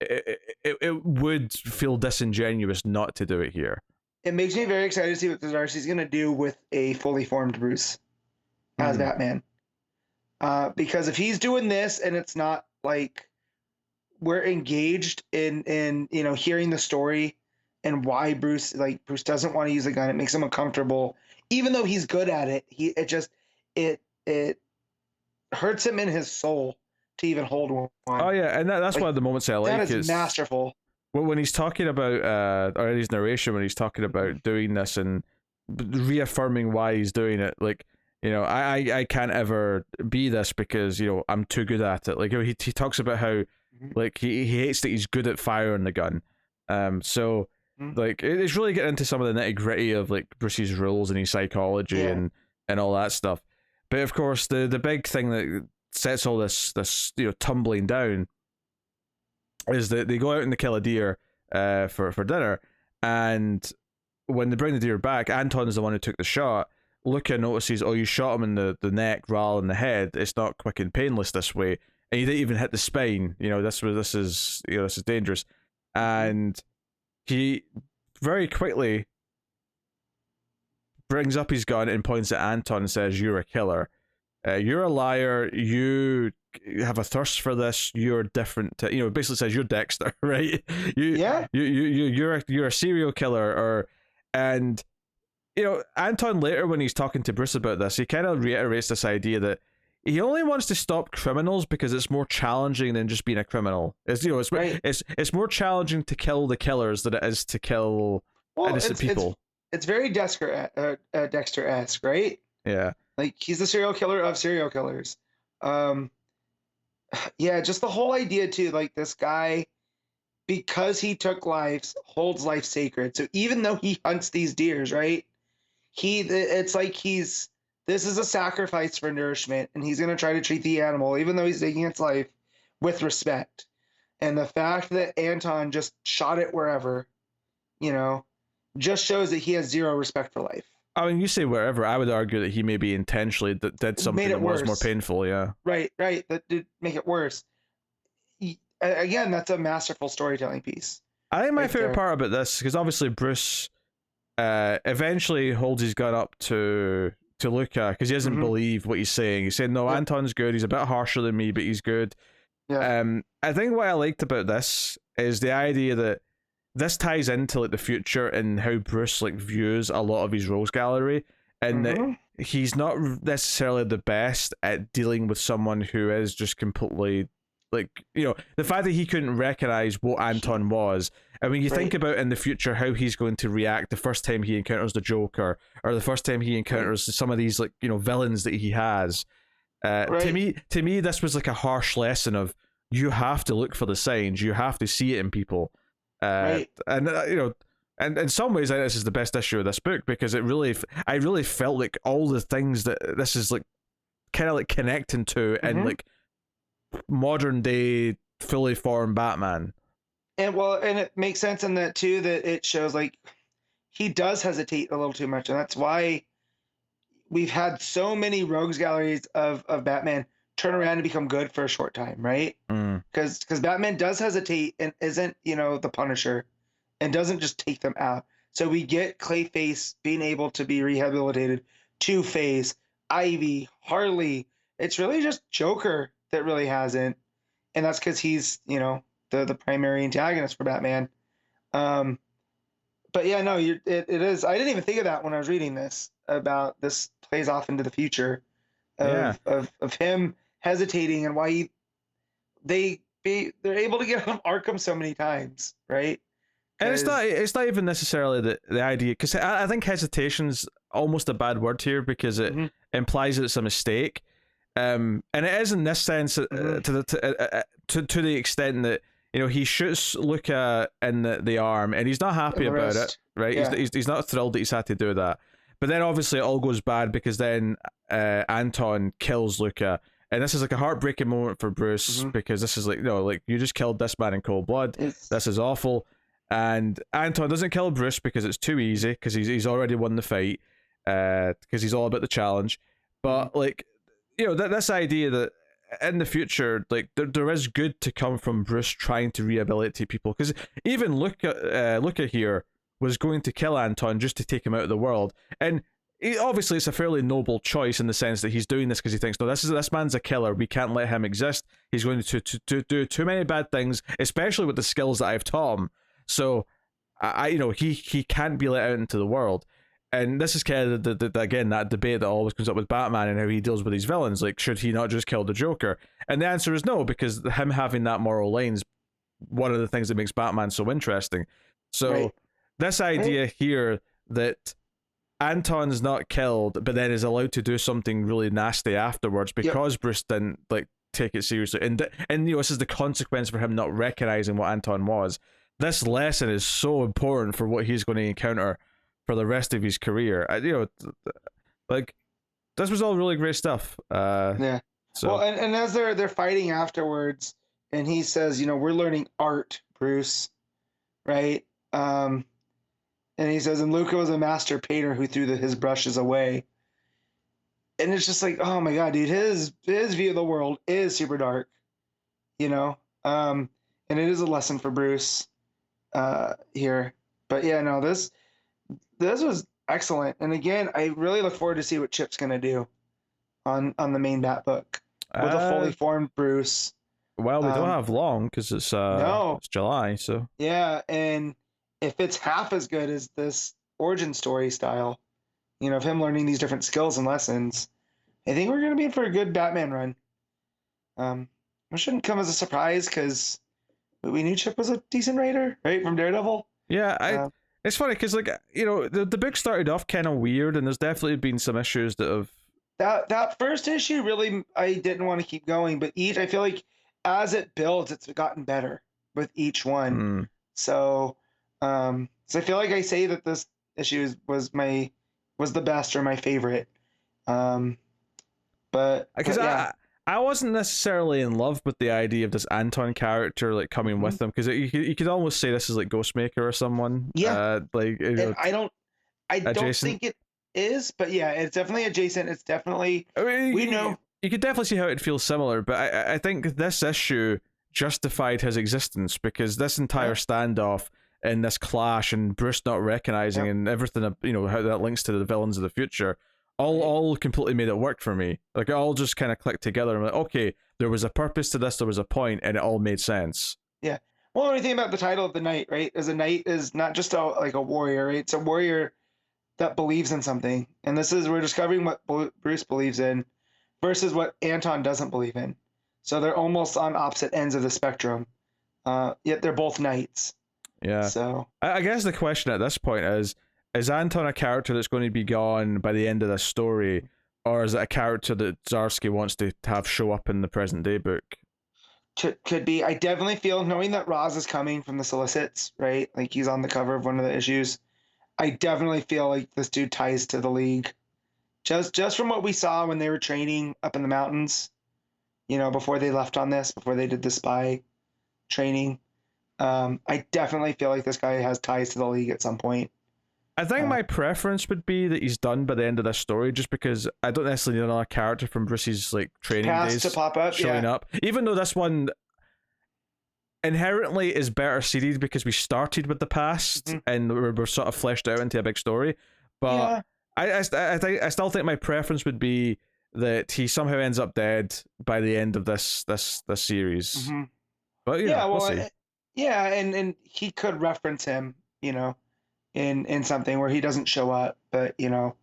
It would feel disingenuous not to do it here. It makes me very excited to see what Zdarsky's going to do with a fully formed Bruce as Batman. Because if he's doing this and it's not like we're engaged in hearing the story and why Bruce doesn't want to use a gun, it makes him uncomfortable, even though he's good at it. It hurts him in his soul to even hold one. Oh yeah, and that's one of the moments I like. That is masterful. When he's talking about, or in his narration, when he's talking about doing this and reaffirming why he's doing it, like, I can't ever be this because, I'm too good at it. Like, he talks about how, like, he hates that he's good at firing the gun. Like, it's really getting into some of the nitty gritty of, like, Bruce's rules and his psychology and all that stuff. But of course, the big thing that sets all this tumbling down is that they go out and they kill a deer for dinner, and when they bring the deer back, Anton is the one who took the shot. Luca notices, you shot him in the neck rather than the head. It's not quick and painless this way, and you didn't even hit the spine. This is dangerous. And he very quickly brings up his gun and points at Anton and says, "You're a killer." you're a liar. You have a thirst for this. You're different. Basically says you're Dexter, right? Yeah. You're a serial killer, and Anton later when he's talking to Bruce about this, he kind of reiterates this idea that he only wants to stop criminals because it's more challenging than just being a criminal. Right. It's more challenging to kill the killers than it is to kill innocent people. It's very Dexter-esque, right? Yeah. Like he's the serial killer of serial killers. Yeah, just the whole idea too, like this guy, because he took lives, holds life sacred. So even though he hunts these deers, right? It's like this is a sacrifice for nourishment, and he's gonna try to treat the animal, even though he's taking its life, with respect. And the fact that Anton just shot it wherever, just shows that he has zero respect for life. I mean, you say wherever. I would argue that he maybe intentionally did something that was more painful. Yeah. Right. That did make it worse. Again, that's a masterful storytelling piece. I think my favorite part about this, because obviously Bruce eventually holds his gun up to Luca because he doesn't believe what he's saying. He's saying, "No, Anton's good. He's a bit harsher than me, but he's good." Yeah. I think what I liked about this is the idea that this ties into like the future and how Bruce like views a lot of his rogues gallery, and that he's not necessarily the best at dealing with someone who is just completely the fact that he couldn't recognize what Anton was. And when you think about in the future how he's going to react the first time he encounters the Joker, or the first time he encounters some of these villains that he has, to me this was like a harsh lesson of you have to look for the signs, you have to see it in people. And and in some ways, I think this is the best issue of this book because I really felt like all the things that this is like kind of like connecting to and like modern day fully formed Batman. And it makes sense in that too, that it shows like he does hesitate a little too much, and that's why we've had so many rogues galleries of Batman turn around and become good for a short time, right? Because Batman does hesitate and isn't the Punisher, and doesn't just take them out. So we get Clayface being able to be rehabilitated, Two-Face, Ivy, Harley. It's really just Joker that really hasn't, and that's because he's the primary antagonist for Batman. But yeah, no, it is. I didn't even think of that when I was reading this, about this plays off into the future of him hesitating and why they're able to get on Arkham so many times, right? And it's not even necessarily the idea, because I think hesitation's almost a bad word here because it implies that it's a mistake. And it is in this sense to the extent that he shoots Luca in the arm and he's not happy about it, right? Yeah. He's not thrilled that he's had to do that. But then obviously it all goes bad because then Anton kills Luca, and this is like a heartbreaking moment for Bruce because this is like you just killed this man in cold blood. This is awful. And Anton doesn't kill Bruce because it's too easy, because he's already won the fight, because he's all about the challenge. But this idea that in the future, like there is good to come from Bruce trying to rehabilitate people, because even Luca here was going to kill Anton just to take him out of the world, and obviously it's a fairly noble choice in the sense that he's doing this because he thinks, no, this man's a killer, we can't let him exist. He's going to do too many bad things, especially with the skills that I've taught him. So he can't be let out into the world. And this is kind of the again, that debate that always comes up with Batman and how he deals with these villains. Like, should he not just kill the Joker? And the answer is no, because him having that moral line's one of the things that makes Batman so interesting. So this idea here that Anton's not killed, but then is allowed to do something really nasty afterwards because Bruce didn't take it seriously, and this is the consequence for him not recognizing what Anton was. This lesson is so important for what he's going to encounter for the rest of his career. This was all really great stuff. So. Well, and as they're fighting afterwards, and he says, we're learning art, Bruce, right? And he says, and Luca was a master painter who threw his brushes away. And it's just like, oh my God, dude, his view of the world is super dark, and it is a lesson for Bruce here. But yeah, no, this was excellent. And again, I really look forward to see what Chip's going to do on the main Bat book with a fully formed Bruce. Well, we don't have long because it's July, so yeah, and if it's half as good as this origin story style, of him learning these different skills and lessons, I think we're gonna be in for a good Batman run. It shouldn't come as a surprise because we knew Chip was a decent writer, right, from Daredevil. Yeah, it's funny because the book started off kind of weird, and there's definitely been some issues that have that first issue really I didn't want to keep going, but I feel like as it builds, it's gotten better with each one. So I feel like I say that this issue was the best or my favorite. But because yeah. I wasn't necessarily in love with the idea of this Anton character like coming with them because you could almost say this is like Ghostmaker or someone. Yeah. I don't adjacent. think it is, but yeah, it's definitely adjacent. It's definitely we know. You could definitely see how it feels similar, but I think this issue justified his existence because this entire standoff and this clash and Bruce not recognizing and everything, how that links to the villains of the future, all completely made it work for me. Like it all just kind of clicked together. I'm like, okay, there was a purpose to this, there was a point, and it all made sense. Yeah. Well, when you think about the title of the knight, right? As a knight is not just a warrior, right? It's a warrior that believes in something, and we're discovering what Bruce believes in versus what Anton doesn't believe in. So they're almost on opposite ends of the spectrum, yet they're both knights. Yeah. So I guess the question at this point is Anton a character that's going to be gone by the end of this story, or is it a character that Zdarsky wants to have show up in the present day book? Could be. I definitely feel, knowing that Roz is coming from the solicits, right? Like he's on the cover of one of the issues. I definitely feel like this dude ties to the League. Just from what we saw when they were training up in the mountains, before they left on this, before they did the spy training, I definitely feel like this guy has ties to the League at some point. I think my preference would be that he's done by the end of this story, just because I don't necessarily need another character from Bruce's training days to pop up, showing up. Even though this one inherently is better seeded because we started with the past and we're sort of fleshed out into a big story, but I still think my preference would be that he somehow ends up dead by the end of this series. But we'll see. And he could reference him, in something where he doesn't show up, but I don't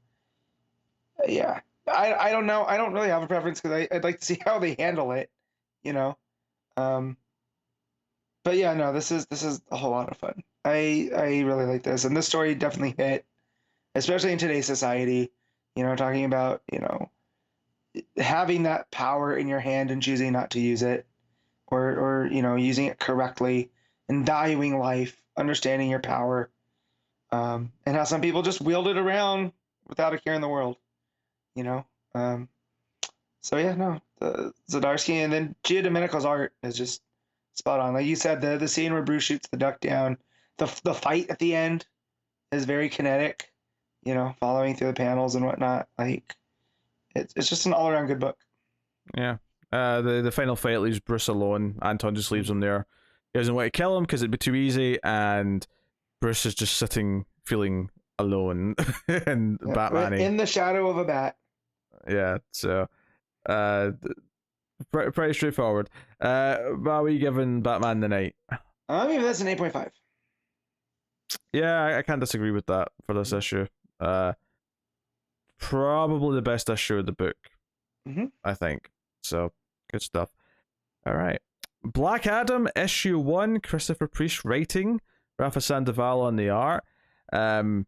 know. I don't really have a preference because I'd like to see how they handle it, but yeah, no, this is a whole lot of fun. I really like this, and this story definitely hit, especially in today's society. Talking about having that power in your hand and choosing not to use it, or using it correctly, and valuing life, understanding your power, and how some people just wield it around without a care in the world. So yeah, no, the Zdarsky, and then Giandomenico's art is just spot on. Like you said, the scene where Bruce shoots the duck down, the fight at the end is very kinetic, following through the panels and whatnot. Like it's just an all around good book. Yeah. The final fight leaves Bruce alone. Anton just leaves him there. He doesn't want to kill him because it'd be too easy, and Bruce is just sitting feeling alone and Batman in the shadow of a bat. Yeah, so pretty straightforward. What are we giving Batman the Night? Maybe that's an 8.5. Yeah, I can't disagree with that for this issue. Probably the best issue of the book, I think. So, good stuff. All right. Black Adam, issue 1, Christopher Priest writing, Rafa Sandoval on the art. Some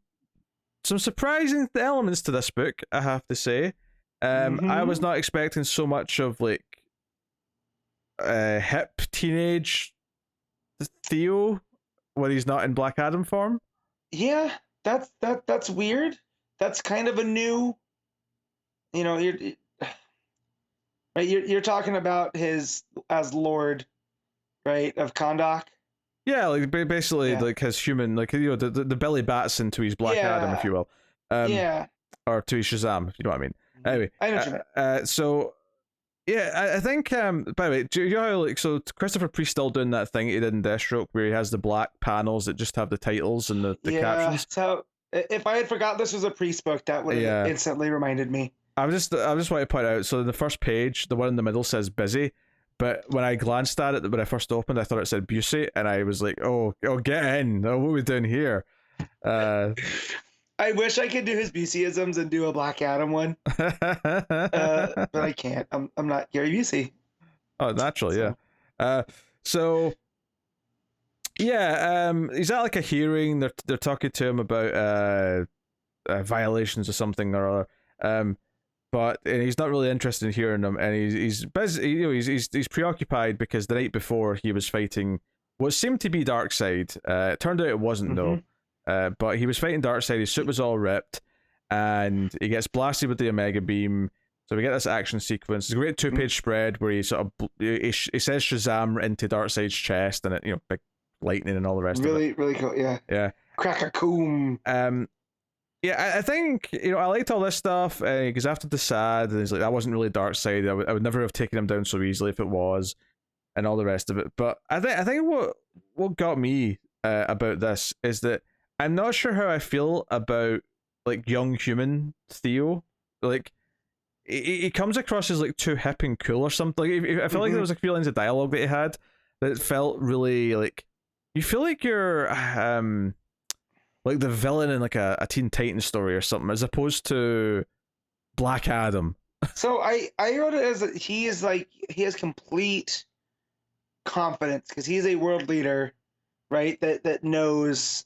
surprising elements to this book, I have to say. I was not expecting so much of hip teenage Theo when he's not in Black Adam form. Yeah, that's weird. That's kind of a new, you're talking about his as Lord, right, of Kahndaq. Yeah, basically his human, the Billy Batson to his Black Adam, if you will. Or to his Shazam, if you know what I mean. Anyway, I know what you meant. So yeah, I think. By the way, do you know how so Christopher Priest still doing that thing he did in Deathstroke, where he has the black panels that just have the titles and the captions? So if I had forgot this was a Priest book, that would have instantly reminded me. I just want to point out. So the first page, the one in the middle says busy, but when I glanced at it when I first opened, I thought it said Busey, and I was like, oh, get in! Oh, what are we doing here? I wish I could do his Buseyisms and do a Black Adam one, but I can't. I'm not Gary Busey. Oh, naturally, so. Yeah. So yeah, he's at like a hearing. They're talking to him about violations or something or other. But he's not really interested in hearing them, and he's busy. You know, he's preoccupied because the night before he was fighting what seemed to be Darkseid. It turned out it wasn't though. But he was fighting Darkseid. His suit was all ripped, and he gets blasted with the Omega Beam. So we get this action sequence. It's a great 2-page spread where he sort of he says Shazam into Darkseid's chest, and it big lightning and all the rest of it. Really cool. Yeah. Crack-a-coom. Yeah, I think I liked all this stuff because after the sad, and he's like, that wasn't really Darkseid. I would never have taken him down so easily if it was, and all the rest of it. But I think what got me about this is that I'm not sure how I feel about like young human Theo. Like he comes across as like too hip and cool or something. Like, I feel like there was like feelings of dialogue that he had that it felt really like you feel like you're like the villain in like a Teen Titans story or something, as opposed to Black Adam. So I wrote it as he has complete confidence because he's a world leader, right? That knows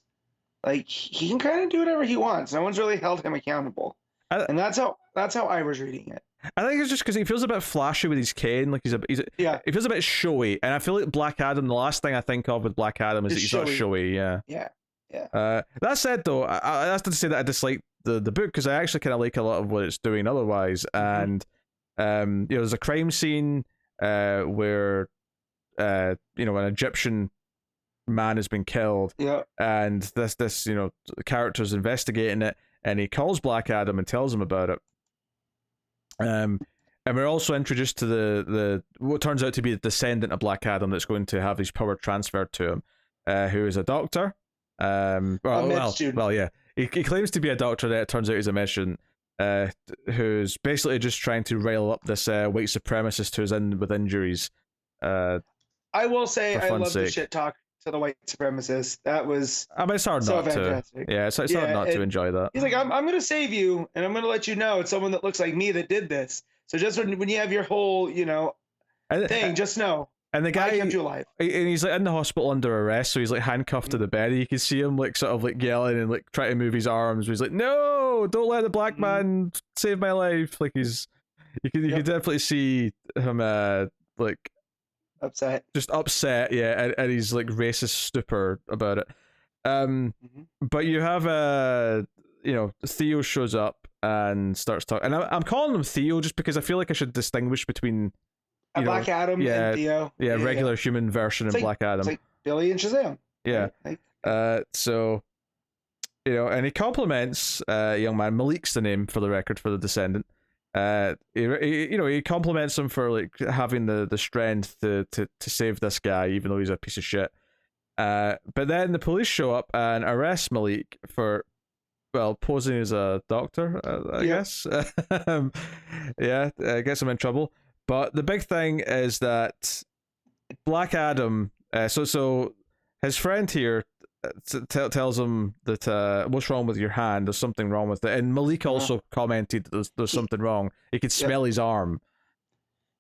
like he can kind of do whatever he wants. No one's really held him accountable, and that's how I was reading it. I think it's just because he feels a bit flashy with his cane, like he feels a bit showy, and I feel like Black Adam. The last thing I think of with Black Adam is that he's not showy. Yeah. That said, though, that's not to say that I dislike the book because I actually kind of like a lot of what it's doing otherwise. And there's a crime scene where an Egyptian man has been killed. Yeah. And this character's investigating it, and he calls Black Adam and tells him about it. And we're also introduced to the what turns out to be the descendant of Black Adam that's going to have his power transferred to him, who is a doctor. Yeah. He claims to be a doctor that it turns out he's a med student, who's basically just trying to rail up this white supremacist who's in with injuries. I will say I love the shit talk to the white supremacist. That was it's hard so not fantastic. To. Yeah, it's hard not to enjoy that. He's like, I'm going to save you, and I'm going to let you know it's someone that looks like me that did this. So just when you have your whole thing, just know. And the guy, I kept you alive. And he's like in the hospital under arrest, so he's like handcuffed to the bed. You can see him like sort of like yelling and like trying to move his arms. He's like, "No, don't let the black man save my life!" Like you can definitely see him like upset, just upset, yeah, and he's like racist stupor about it. But you have Theo shows up and starts talking, and I'm calling him Theo just because I feel like I should distinguish between. Black Adam and Theo. Yeah, regular human version of Black Adam. It's like Billy and Shazam. Yeah. So, and he compliments young man. Malik's the name for the record for the descendant. He compliments him for like having the strength to save this guy, even though he's a piece of shit. But then the police show up and arrest Malik for posing as a doctor, I guess. Gets him in trouble. But the big thing is that Black Adam, so his friend here tells him that what's wrong with your hand? There's something wrong with it. And Malik also commented that there's something wrong. He could smell his arm.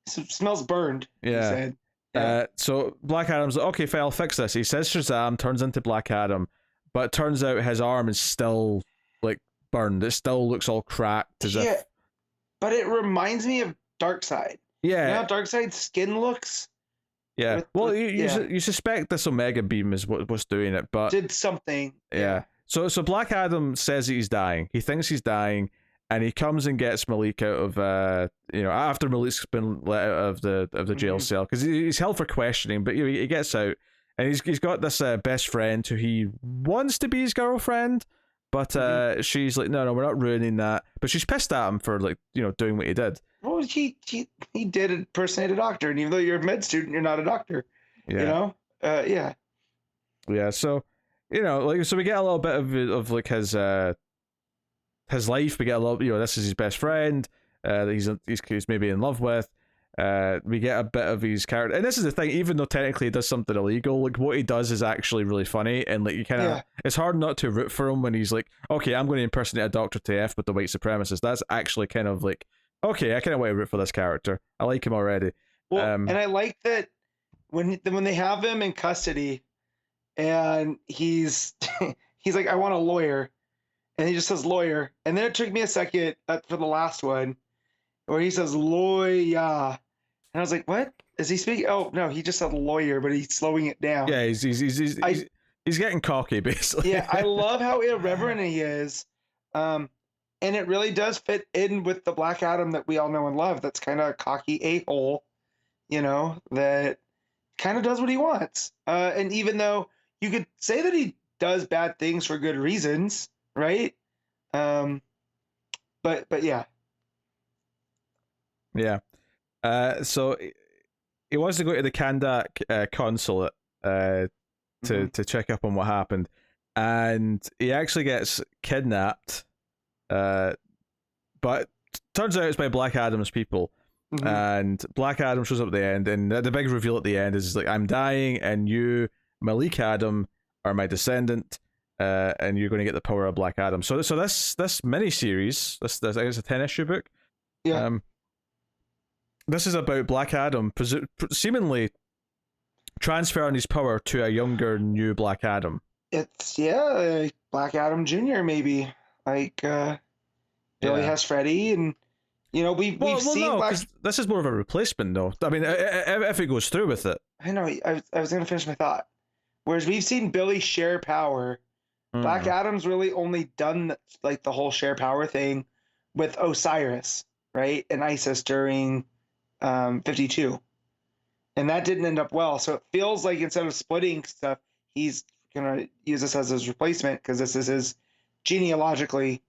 It smells burned. Yeah. He said. So Black Adam's like, okay, fine, I'll fix this. He says Shazam, turns into Black Adam, but it turns out his arm is still like burned. It still looks all cracked as if. But it reminds me of Darkseid. Yeah. You know how Darkseid's skin looks? Yeah. You suspect this Omega Beam is what's doing it, but did something. Yeah. So Black Adam says that he's dying. He thinks he's dying, and he comes and gets Malik out of after Malik's been let out of the jail cell because he's held for questioning, but he gets out, and he's got this best friend who he wants to be his girlfriend. But she's like, no, we're not ruining that. But she's pissed at him for like, doing what he did. Well, he did impersonate a doctor, and even though you're a med student, you're not a doctor. Yeah. Yeah. Yeah. So, so we get a little bit of like his life. We get a little, this is his best friend. that he's maybe in love with. We get a bit of his character, and this is the thing. Even though technically he does something illegal, like what he does is actually really funny, and like you kind of, it's hard not to root for him when he's like, okay, I'm going to impersonate a Doctor TF with the white supremacist. That's actually kind of like, okay, I kind of want to root for this character. I like him already. Well, and I like that when they have him in custody, and he's he's like, I want a lawyer, and he just says lawyer, and then it took me a second for the last one where he says lawyer. And I was like, what? Is he speaking? Oh, no, he just said lawyer, but he's slowing it down. Yeah, he's getting cocky, basically. Yeah, I love how irreverent he is. And it really does fit in with the Black Adam that we all know and love. That's kind of a cocky a-hole, that kind of does what he wants. And even though you could say that he does bad things for good reasons, right? But yeah. Yeah. So he wants to go to the Kandak consulate to check up on what happened, and he actually gets kidnapped. But turns out it's by Black Adam's people, and Black Adam shows up at the end, and the big reveal at the end is like, I'm dying, and you, Malik Adam, are my descendant, and you're going to get the power of Black Adam. So this mini-series, this I guess a 10-issue book. Yeah. This is about Black Adam seemingly transferring his power to a younger, new Black Adam. It's Black Adam Jr. maybe, like Billy has Freddy, and we've seen no, this is more of a replacement, though. I mean, if it goes through with it. I know. I was going to finish my thought. Whereas we've seen Billy share power, Black Adam's really only done like the whole share power thing with Osiris, right, and Isis during 52, and that didn't end up well. So it feels like instead of splitting stuff, he's gonna use this as his replacement because this is his genealogically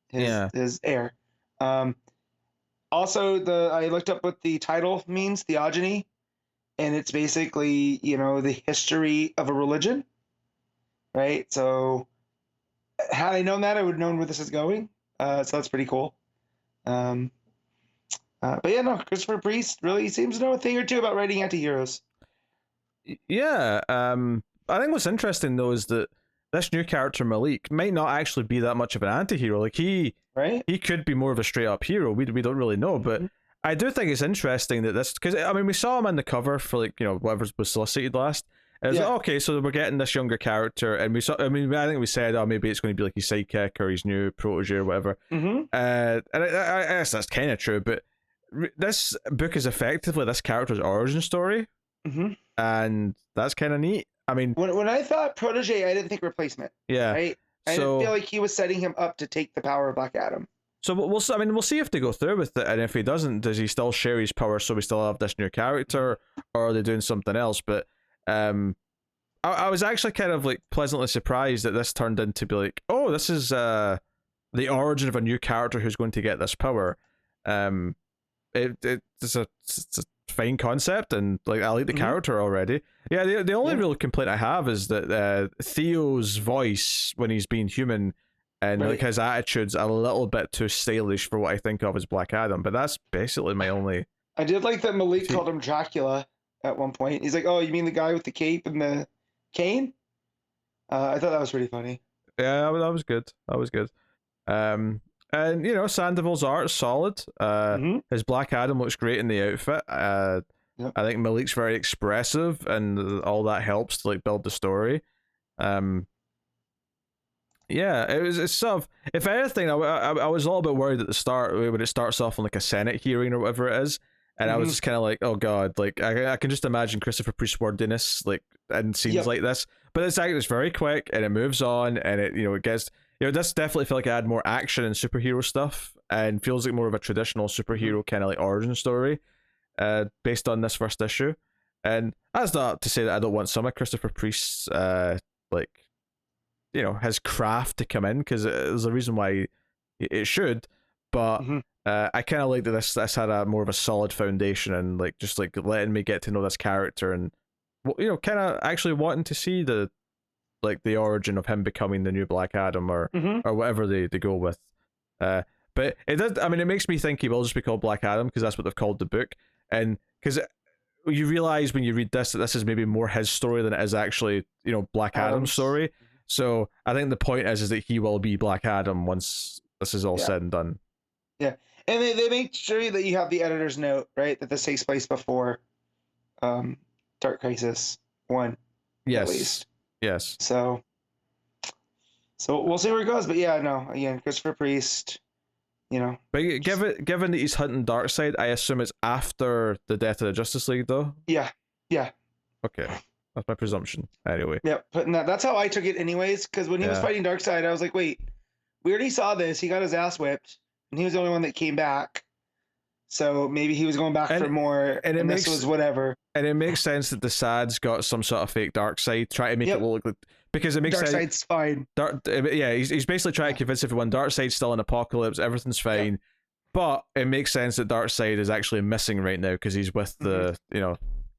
his heir. Also, I looked up what the title means, theogony, and it's basically the history of a religion, right? So had I known that, I would have known where this is going. So that's pretty cool. But yeah, no, Christopher Priest really seems to know a thing or two about writing anti-heroes. Yeah, I think what's interesting though is that this new character Malik might not actually be that much of an anti-hero. Like he could be more of a straight up hero. We don't really know, but I do think it's interesting that this, because I mean we saw him on the cover for like whatever was solicited last. It was like, okay, so we're getting this younger character, and we saw. I mean, I think we said, oh, maybe it's going to be like his sidekick or his new protege or whatever. And I guess that's kind of true, but this book is effectively this character's origin story, and that's kind of neat. I mean, when I thought protege, I didn't think replacement. Yeah, right. I didn't feel like he was setting him up to take the power of Black Adam. So we'll see if they go through with it, and if he doesn't, does he still share his power? So we still have this new character, or are they doing something else? But I was actually kind of like pleasantly surprised that this turned into be like, oh, this is the origin of a new character who's going to get this power. It's a fine concept, and like I like the character already. Yeah, the only real complaint I have is that Theo's voice when he's being human and like his attitude's a little bit too stylish for what I think of as Black Adam. But that's basically my only. I did like that Malik called him Dracula at one point. He's like, "Oh, you mean the guy with the cape and the cane?" I thought that was pretty funny. Yeah, that was good. That was good. And Sandoval's art is solid. His Black Adam looks great in the outfit. I think Malik's very expressive, and all that helps to like build the story. Yeah, it's sort of, if anything, I was a little bit worried at the start when it starts off on like a Senate hearing or whatever it is, and I was just kind of like, oh god, like I can just imagine Christopher Priest's wordiness like in scenes like this. But it's very quick and it moves on, and it gets. This definitely felt like it had more action and superhero stuff, and feels like more of a traditional superhero kind of like origin story, based on this first issue. And that's not to say that I don't want some of Christopher Priest's his craft to come in, because there's a reason why it should. But I kind of like that this had a more of a solid foundation, and like just like letting me get to know this character, and kind of actually wanting to see the origin of him becoming the new Black Adam, or whatever they go with. But But it does. I mean, it makes me think he will just be called Black Adam because that's what they've called the book, and because you realize when you read this that this is maybe more his story than it is actually Black Adam's story. So I think the point is that he will be Black Adam once this is all said and done. Yeah, and they make sure that you have the editor's note, right? That this takes place before Dark Crisis 1. Yes. At least. Yes. So we'll see where it goes. But yeah, no, again, Christopher Priest, But given that he's hunting Darkseid, I assume it's after the death of the Justice League, though? Yeah. Okay. That's my presumption. Anyway. Yeah, that's how I took it anyways, because when he was fighting Darkseid, I was like, wait, we already saw this. He got his ass whipped, and he was the only one that came back. So maybe he was going back for more, and this was whatever. And it makes sense that the Sad's got some sort of fake Darkseid, trying to make it look like... Because it makes sense. Darkseid's fine. He's basically trying to convince everyone Darkseid's still in Apocalypse, everything's fine. But it makes sense that Darkseid is actually missing right now because he's with the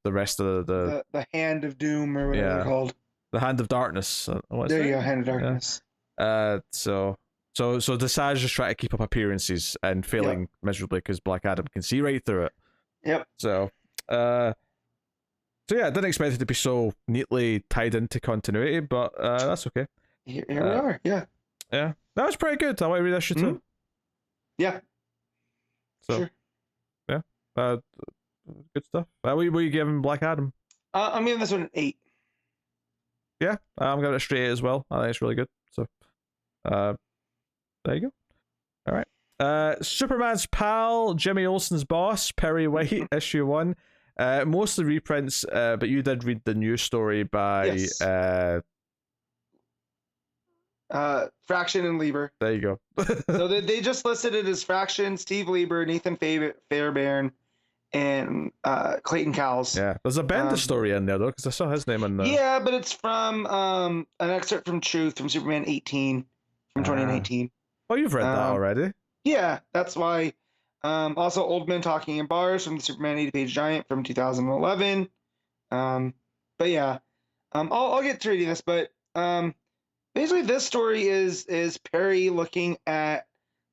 rest of the Hand of Doom or whatever they're called. The Hand of Darkness. There you go, Hand of Darkness. So the Sad's just trying to keep up appearances and failing miserably because Black Adam can see right through it. Yep. So yeah, I didn't expect it to be so neatly tied into continuity, but that's okay. Here we are, yeah. Yeah, that was pretty good. I want to read that shit too. Yeah. So, sure. Yeah. Good stuff. What are you giving Black Adam? I'm giving this one an 8. Yeah, I'm giving it a straight 8 as well. I think it's really good. So, there you go. All right. Superman's pal, Jimmy Olsen's boss, Perry White, issue 1. Mostly reprints, but you did read the news story by Fraction and Lieber. There you go. So they just listed it as Fraction, Steve Lieber, Nathan Fairbairn, and Clayton Cowles. Yeah, there's a Bendis story in there though, because I saw his name in there. Yeah, but it's from an excerpt from Truth from Superman 18 from 2019. Oh, you've read that already? Yeah, that's why. Also, Old Men Talking in Bars from the Superman 80-page giant from 2011. But yeah, I'll get to reading this, but basically this story is Perry looking at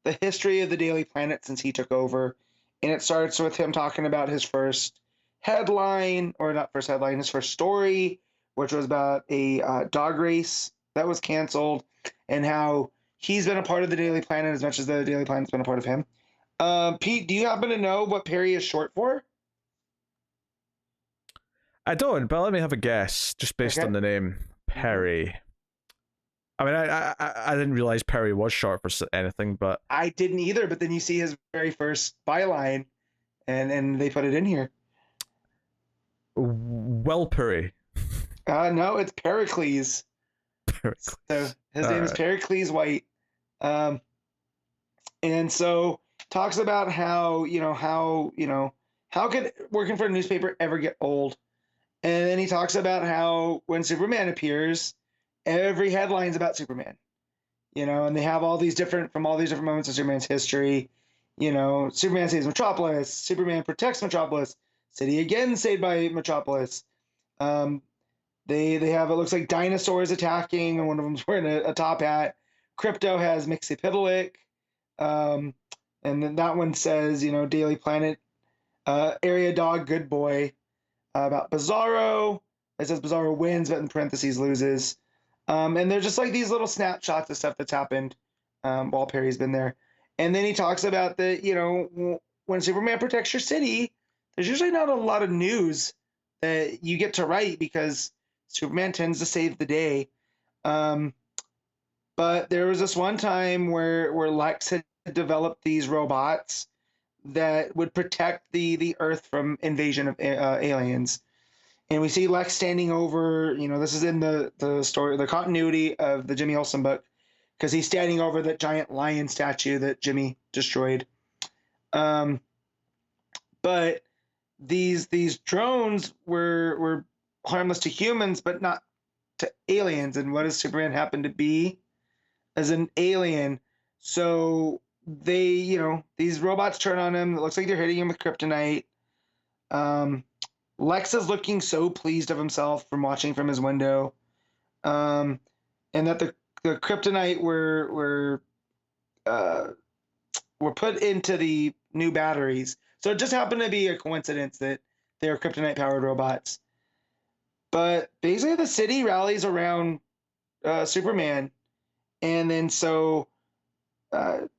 the history of the Daily Planet since he took over, and it starts with him talking about his first headline, or not first headline, his first story, which was about a dog race that was canceled, and how he's been a part of the Daily Planet as much as the Daily Planet's been a part of him. Pete, do you happen to know what Perry is short for? I don't, but let me have a guess, just based on the name Perry. I mean, I didn't realize Perry was short for anything, but I didn't either. But then you see his very first byline, and they put it in here. Well, Perry. No, it's Pericles. Pericles. So his name is Pericles White. And so talks about how could working for a newspaper ever get old? And then he talks about how when Superman appears, every headline's about Superman, and they have all these different moments of Superman's history. Superman saves Metropolis, Superman protects Metropolis, city again saved by Metropolis. They have, it looks like dinosaurs attacking, and one of them's wearing a top hat. Crypto has Mixie-Pitalik. And then that one says, Daily Planet, area dog, good boy. About Bizarro, it says Bizarro wins, but in parentheses loses. And they're just like these little snapshots of stuff that's happened while Perry's been there. And then he talks about that, when Superman protects your city, there's usually not a lot of news that you get to write because Superman tends to save the day. But there was this one time where Lex had developed these robots that would protect the Earth from invasion of aliens. And we see Lex standing over, this is in the story, the continuity of the Jimmy Olsen book, because he's standing over that giant lion statue that Jimmy destroyed. But these drones were harmless to humans, but not to aliens. And what does Superman happen to be? As an alien. So they, these robots turn on him. It looks like they're hitting him with kryptonite. Lex is looking so pleased of himself from watching from his window. And that the kryptonite were were put into the new batteries. So it just happened to be a coincidence that they were kryptonite powered robots. But basically, the city rallies around Superman, and then so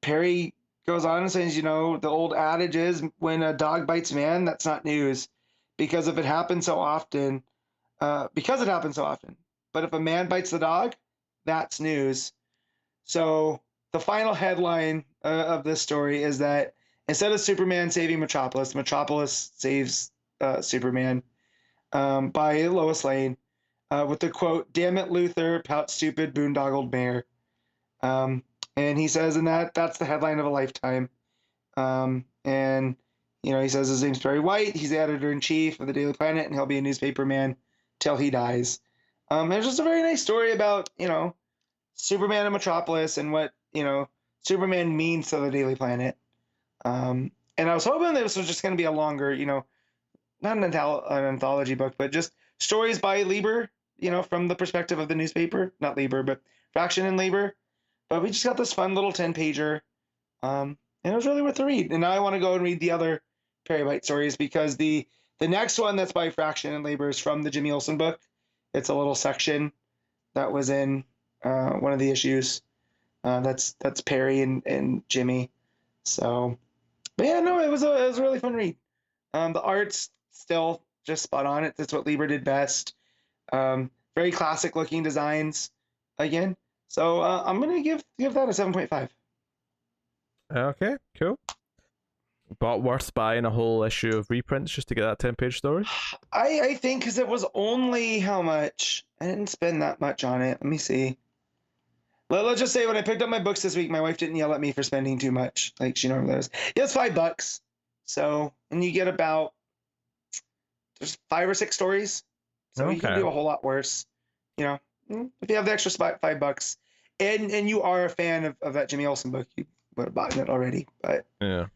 Perry goes on and says, you know, the old adage is when a dog bites man, that's not news, because if it happens so often, because it happens so often. But if a man bites the dog, that's news. So the final headline of this story is that instead of Superman saving Metropolis, Metropolis saves Superman by Lois Lane with the quote, "Damn it, Luther, pout stupid boondoggled mayor." And he says, and that's the headline of a lifetime. And you know, he says his name's Perry White. He's the editor-in-chief of the Daily Planet, and he'll be a newspaper man till he dies. It's just a very nice story about, you know, Superman and Metropolis and what, you know, Superman means to the Daily Planet. And I was hoping this was just going to be a longer, you know, not an anthology book, but just stories by Lieber, you know, from the perspective of the newspaper. Not Lieber, but Fraction and Lieber. But we just got this fun little 10-pager. And it was really worth the read. And now I want to go and read the other Perry White stories, because the next one that's by Fraction and Lieber is from the Jimmy Olsen book. It's a little section that was in one of the issues. That's Perry and Jimmy. So, but yeah, no, it was a really fun read. The art's still just spot on. It's what Lieber did best. Very classic looking designs again. So I'm gonna give that a 7.5. Okay, cool. But worth buying a whole issue of reprints just to get that 10-page story? I think because it was only how much? I didn't spend that much on it. Let me see. Let's just say when I picked up my books this week, my wife didn't yell at me for spending too much, like she normally does. Yeah, it's $5. So, and you get about, there's 5 or 6 stories. So you can do a whole lot worse. You know, if you have the extra $5, and you are a fan of that Jimmy Olsen book, you would have bought it already. But yeah.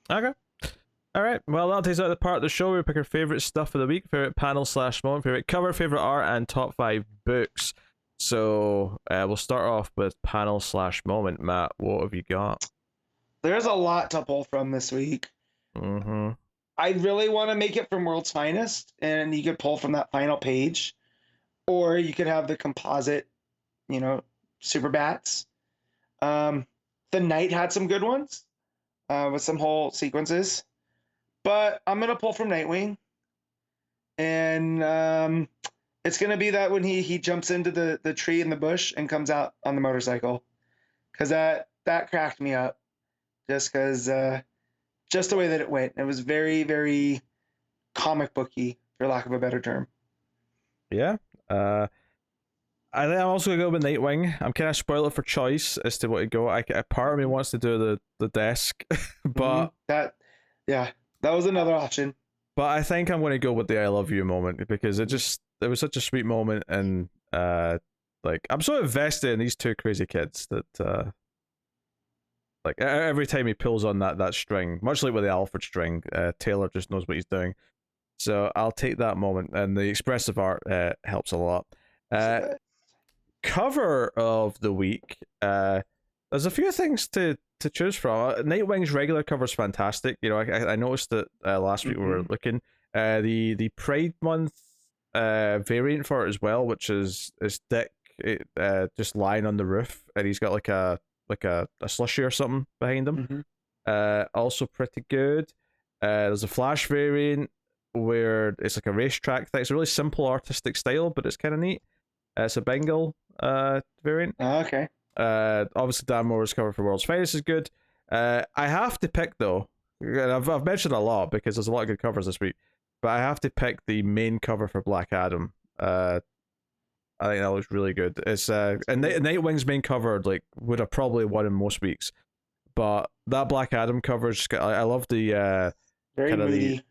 Okay. All right. Well, that takes out the part of the show. We pick our favorite stuff of the week, favorite panel/moment, favorite cover, favorite art, and top 5 books. So we'll start off with panel/moment. Matt, what have you got? There's a lot to pull from this week. I really want to make it from World's Finest, and you could pull from that final page, or you could have the composite, you know, Super Bats. The Knight had some good ones with some whole sequences, but I'm gonna pull from Nightwing, and it's gonna be that when he jumps into the tree in the bush and comes out on the motorcycle, because that cracked me up, just because just the way that it went. It was very, very comic booky, for lack of a better term. Yeah. I think I'm also gonna go with Nightwing. I'm kind of spoiled for choice as to what to go. A part of me wants to do the desk, but that was another option. But I think I'm gonna go with the "I love you" moment, because it was such a sweet moment, and like I'm so invested in these two crazy kids that like every time he pulls on that string, much like with the Alfred string, Taylor just knows what he's doing. So I'll take that moment, and the expressive art helps a lot. Cover of the week. There's a few things to choose from. Nightwing's regular cover is fantastic. You know, I noticed that last week we were looking. The Pride Month variant for it as well, which is Dick just lying on the roof, and he's got like a slushie or something behind him. Also pretty good. There's a Flash variant where it's like a racetrack thing. It's a really simple artistic style, but it's kind of neat. It's a Bengal variant. Okay. Obviously Dan Mora's cover for World's Finest is good. I have to pick though, and I've mentioned a lot because there's a lot of good covers this week, but I have to pick the main cover for Black Adam. I think that looks really good. It's and Nightwing's main cover like would have probably won in most weeks, but that Black Adam cover just got, I love the very moody.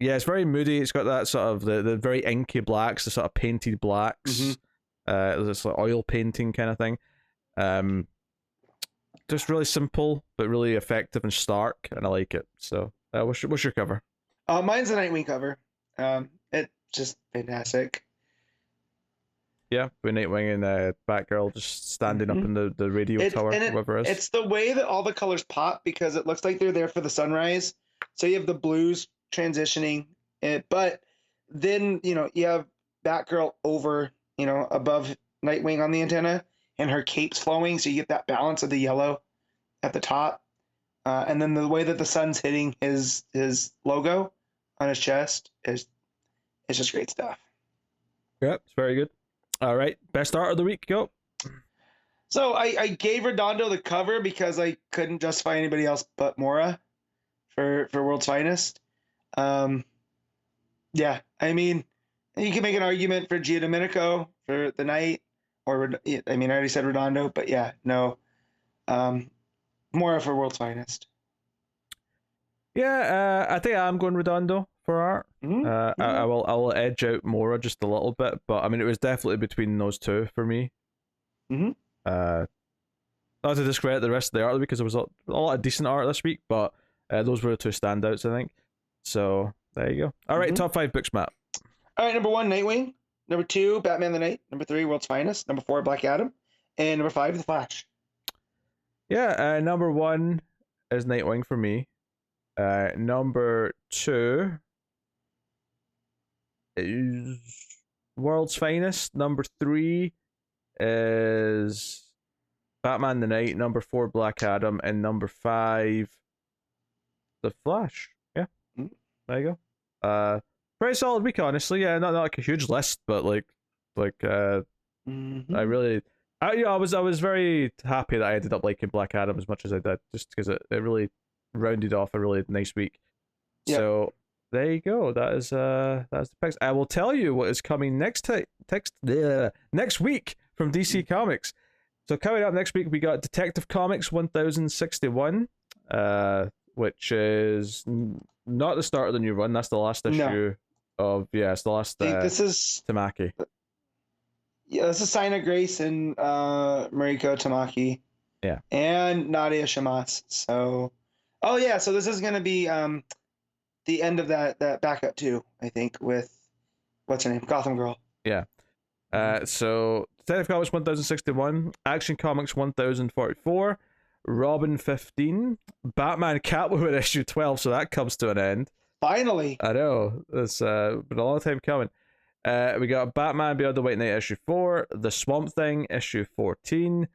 It's very moody. It's got that sort of the very inky blacks, the sort of painted blacks. It's like oil painting kind of thing. Just really simple but really effective and stark, and I like it. So what's your cover? Mine's a Nightwing cover. It's just fantastic. Yeah, with Nightwing and Batgirl just standing up in the radio tower, whatever it is. It's the way that all the colors pop because it looks like they're there for the sunrise. So you have the blues transitioning, but then you have Batgirl over above Nightwing on the antenna, and her cape's flowing, so you get that balance of the yellow at the top, and then the way that the sun's hitting his logo on his chest is it's just great stuff. Yeah, it's very good. All right, best art of the week, go. So I gave Redondo the cover because I couldn't justify anybody else but Mora for World's Finest. Yeah, I mean, you can make an argument for Giandomenico for the night, or I already said Redondo, but yeah, no, Mora for World's Finest. Yeah, I think I'm going Redondo for art. Mm-hmm. I will edge out Mora just a little bit, but I mean it was definitely between those two for me. Mm-hmm. Not to discredit the rest of the art because there was a lot of decent art this week, but those were the two standouts, I think. So there you go. All right, top 5 books, Matt. All right, number 1, Nightwing. Number 2, Batman the Night. Number 3, World's Finest. Number 4, Black Adam. And number 5, The Flash. Yeah, number 1 is Nightwing for me. Number 2 is World's Finest. Number 3 is Batman the Night. Number 4, Black Adam. And number 5, The Flash. Yeah, there you go. Pretty solid week, honestly. Yeah, not like a huge list, but I really, I was very happy that I ended up liking Black Adam as much as I did, just because it really rounded off a really nice week. Yep. So there you go. That's the picks. I will tell you what is coming next week from DC Comics. So coming up next week, we got Detective Comics 1061, which is not the start of the new run. That's the last issue of it's the last. This is Tamaki. Yeah, this is Sina Grace and Mariko Tamaki. Yeah. And Nadia Shamas. So, so this is going to be the end of that backup too, I think, with what's her name, Gotham Girl. Yeah. So Detective Comics 1061, Action Comics 1044, Robin 15, Batman Catwoman issue 12. So that comes to an end. Finally. I know. It's been a long time coming. We got Batman Beyond the White Knight issue 4, The Swamp Thing issue 14,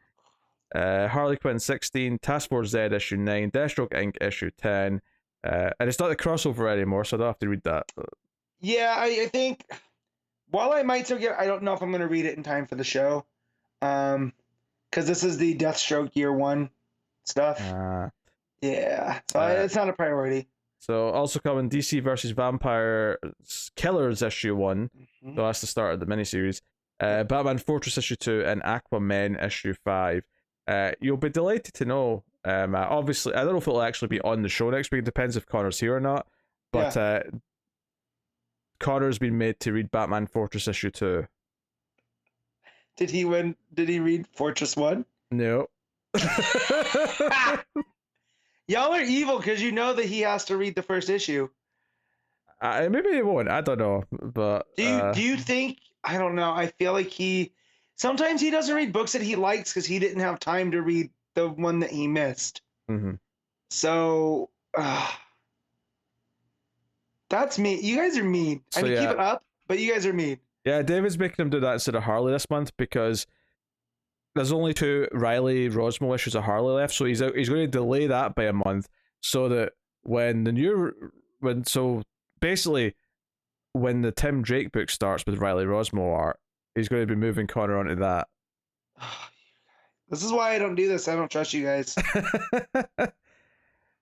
Harley Quinn 16, Task Force Z issue 9, Deathstroke Inc. issue 10, and it's not the crossover anymore, so I don't have to read that. Yeah, I think while I might still I don't know if I'm going to read it in time for the show, because this is the Deathstroke year 1 stuff. Yeah, so it's not a priority. So also coming DC versus Vampire Killers issue 1. Mm-hmm. So that's the start of the miniseries. Batman Fortress issue 2 and Aquaman issue 5. You'll be delighted to know. Obviously, I don't know if it'll actually be on the show next week. It depends if Connor's here or not. But Connor's been made to read Batman Fortress issue 2. Did he win? Did he read Fortress 1? No. Y'all are evil because you know that he has to read the first issue. Maybe he won't. I don't know. But do you think? I don't know. I feel like sometimes he doesn't read books that he likes because he didn't have time to read the one that he missed. Mm-hmm. So that's mean. You guys are mean. So, keep it up, but you guys are mean. Yeah, David's making him do that instead of Harley this month because there's only 2 Riley Rosmo issues of Harley left, so he's going to delay that by a month so that when the Tim Drake book starts with Riley Rosmo art, he's going to be moving Connor onto that. This is why I don't do this. I don't trust you guys.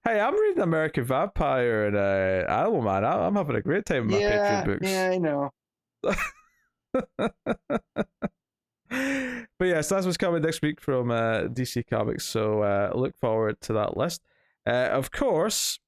Hey, I'm reading American Vampire and Animal Man. I'm having a great time with my Patreon books. Yeah, I know. But yes, that's what's coming next week from DC Comics, so look forward to that list. Of course,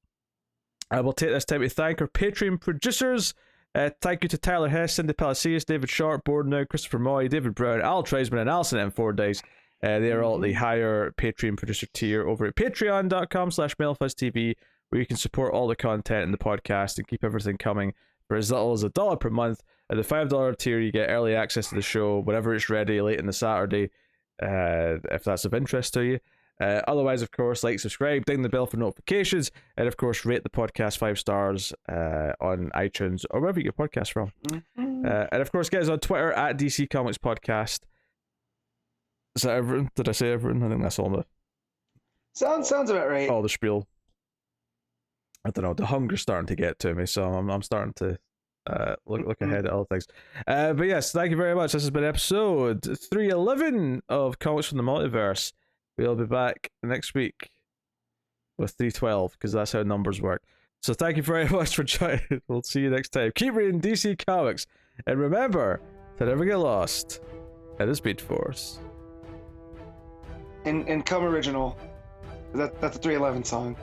I will take this time to thank our Patreon producers. Thank you to Tyler Hess, Cindy Palacios, David Sharp, Bordenau, Christopher Moy, David Brown, Al Treisman, and Alison in 4 days. They are all at the higher Patreon producer tier over at patreon.com/MailFuzzTV, where you can support all the content in the podcast and keep everything coming For as little as $1 per month. At the $5 tier, you get early access to the show whenever it's ready late in the Saturday, if that's of interest to you. Otherwise, of course, like, subscribe, ding the bell for notifications, and of course, rate the podcast 5 stars on iTunes or wherever you get your podcast from. And of course, get us on Twitter at DC Comics Podcast. Is that everything? Did I say everything? I think that's all the Sounds about right. all the spiel. I don't know. The hunger's starting to get to me, so I'm starting to look ahead at all things. But yes, thank you very much. This has been episode 311 of Comics from the Multiverse. We'll be back next week with 312 because that's how numbers work. So thank you very much for joining. We'll see you next time. Keep reading DC Comics, and remember to never get lost in the Speed Force. And come original. That's a 311 song.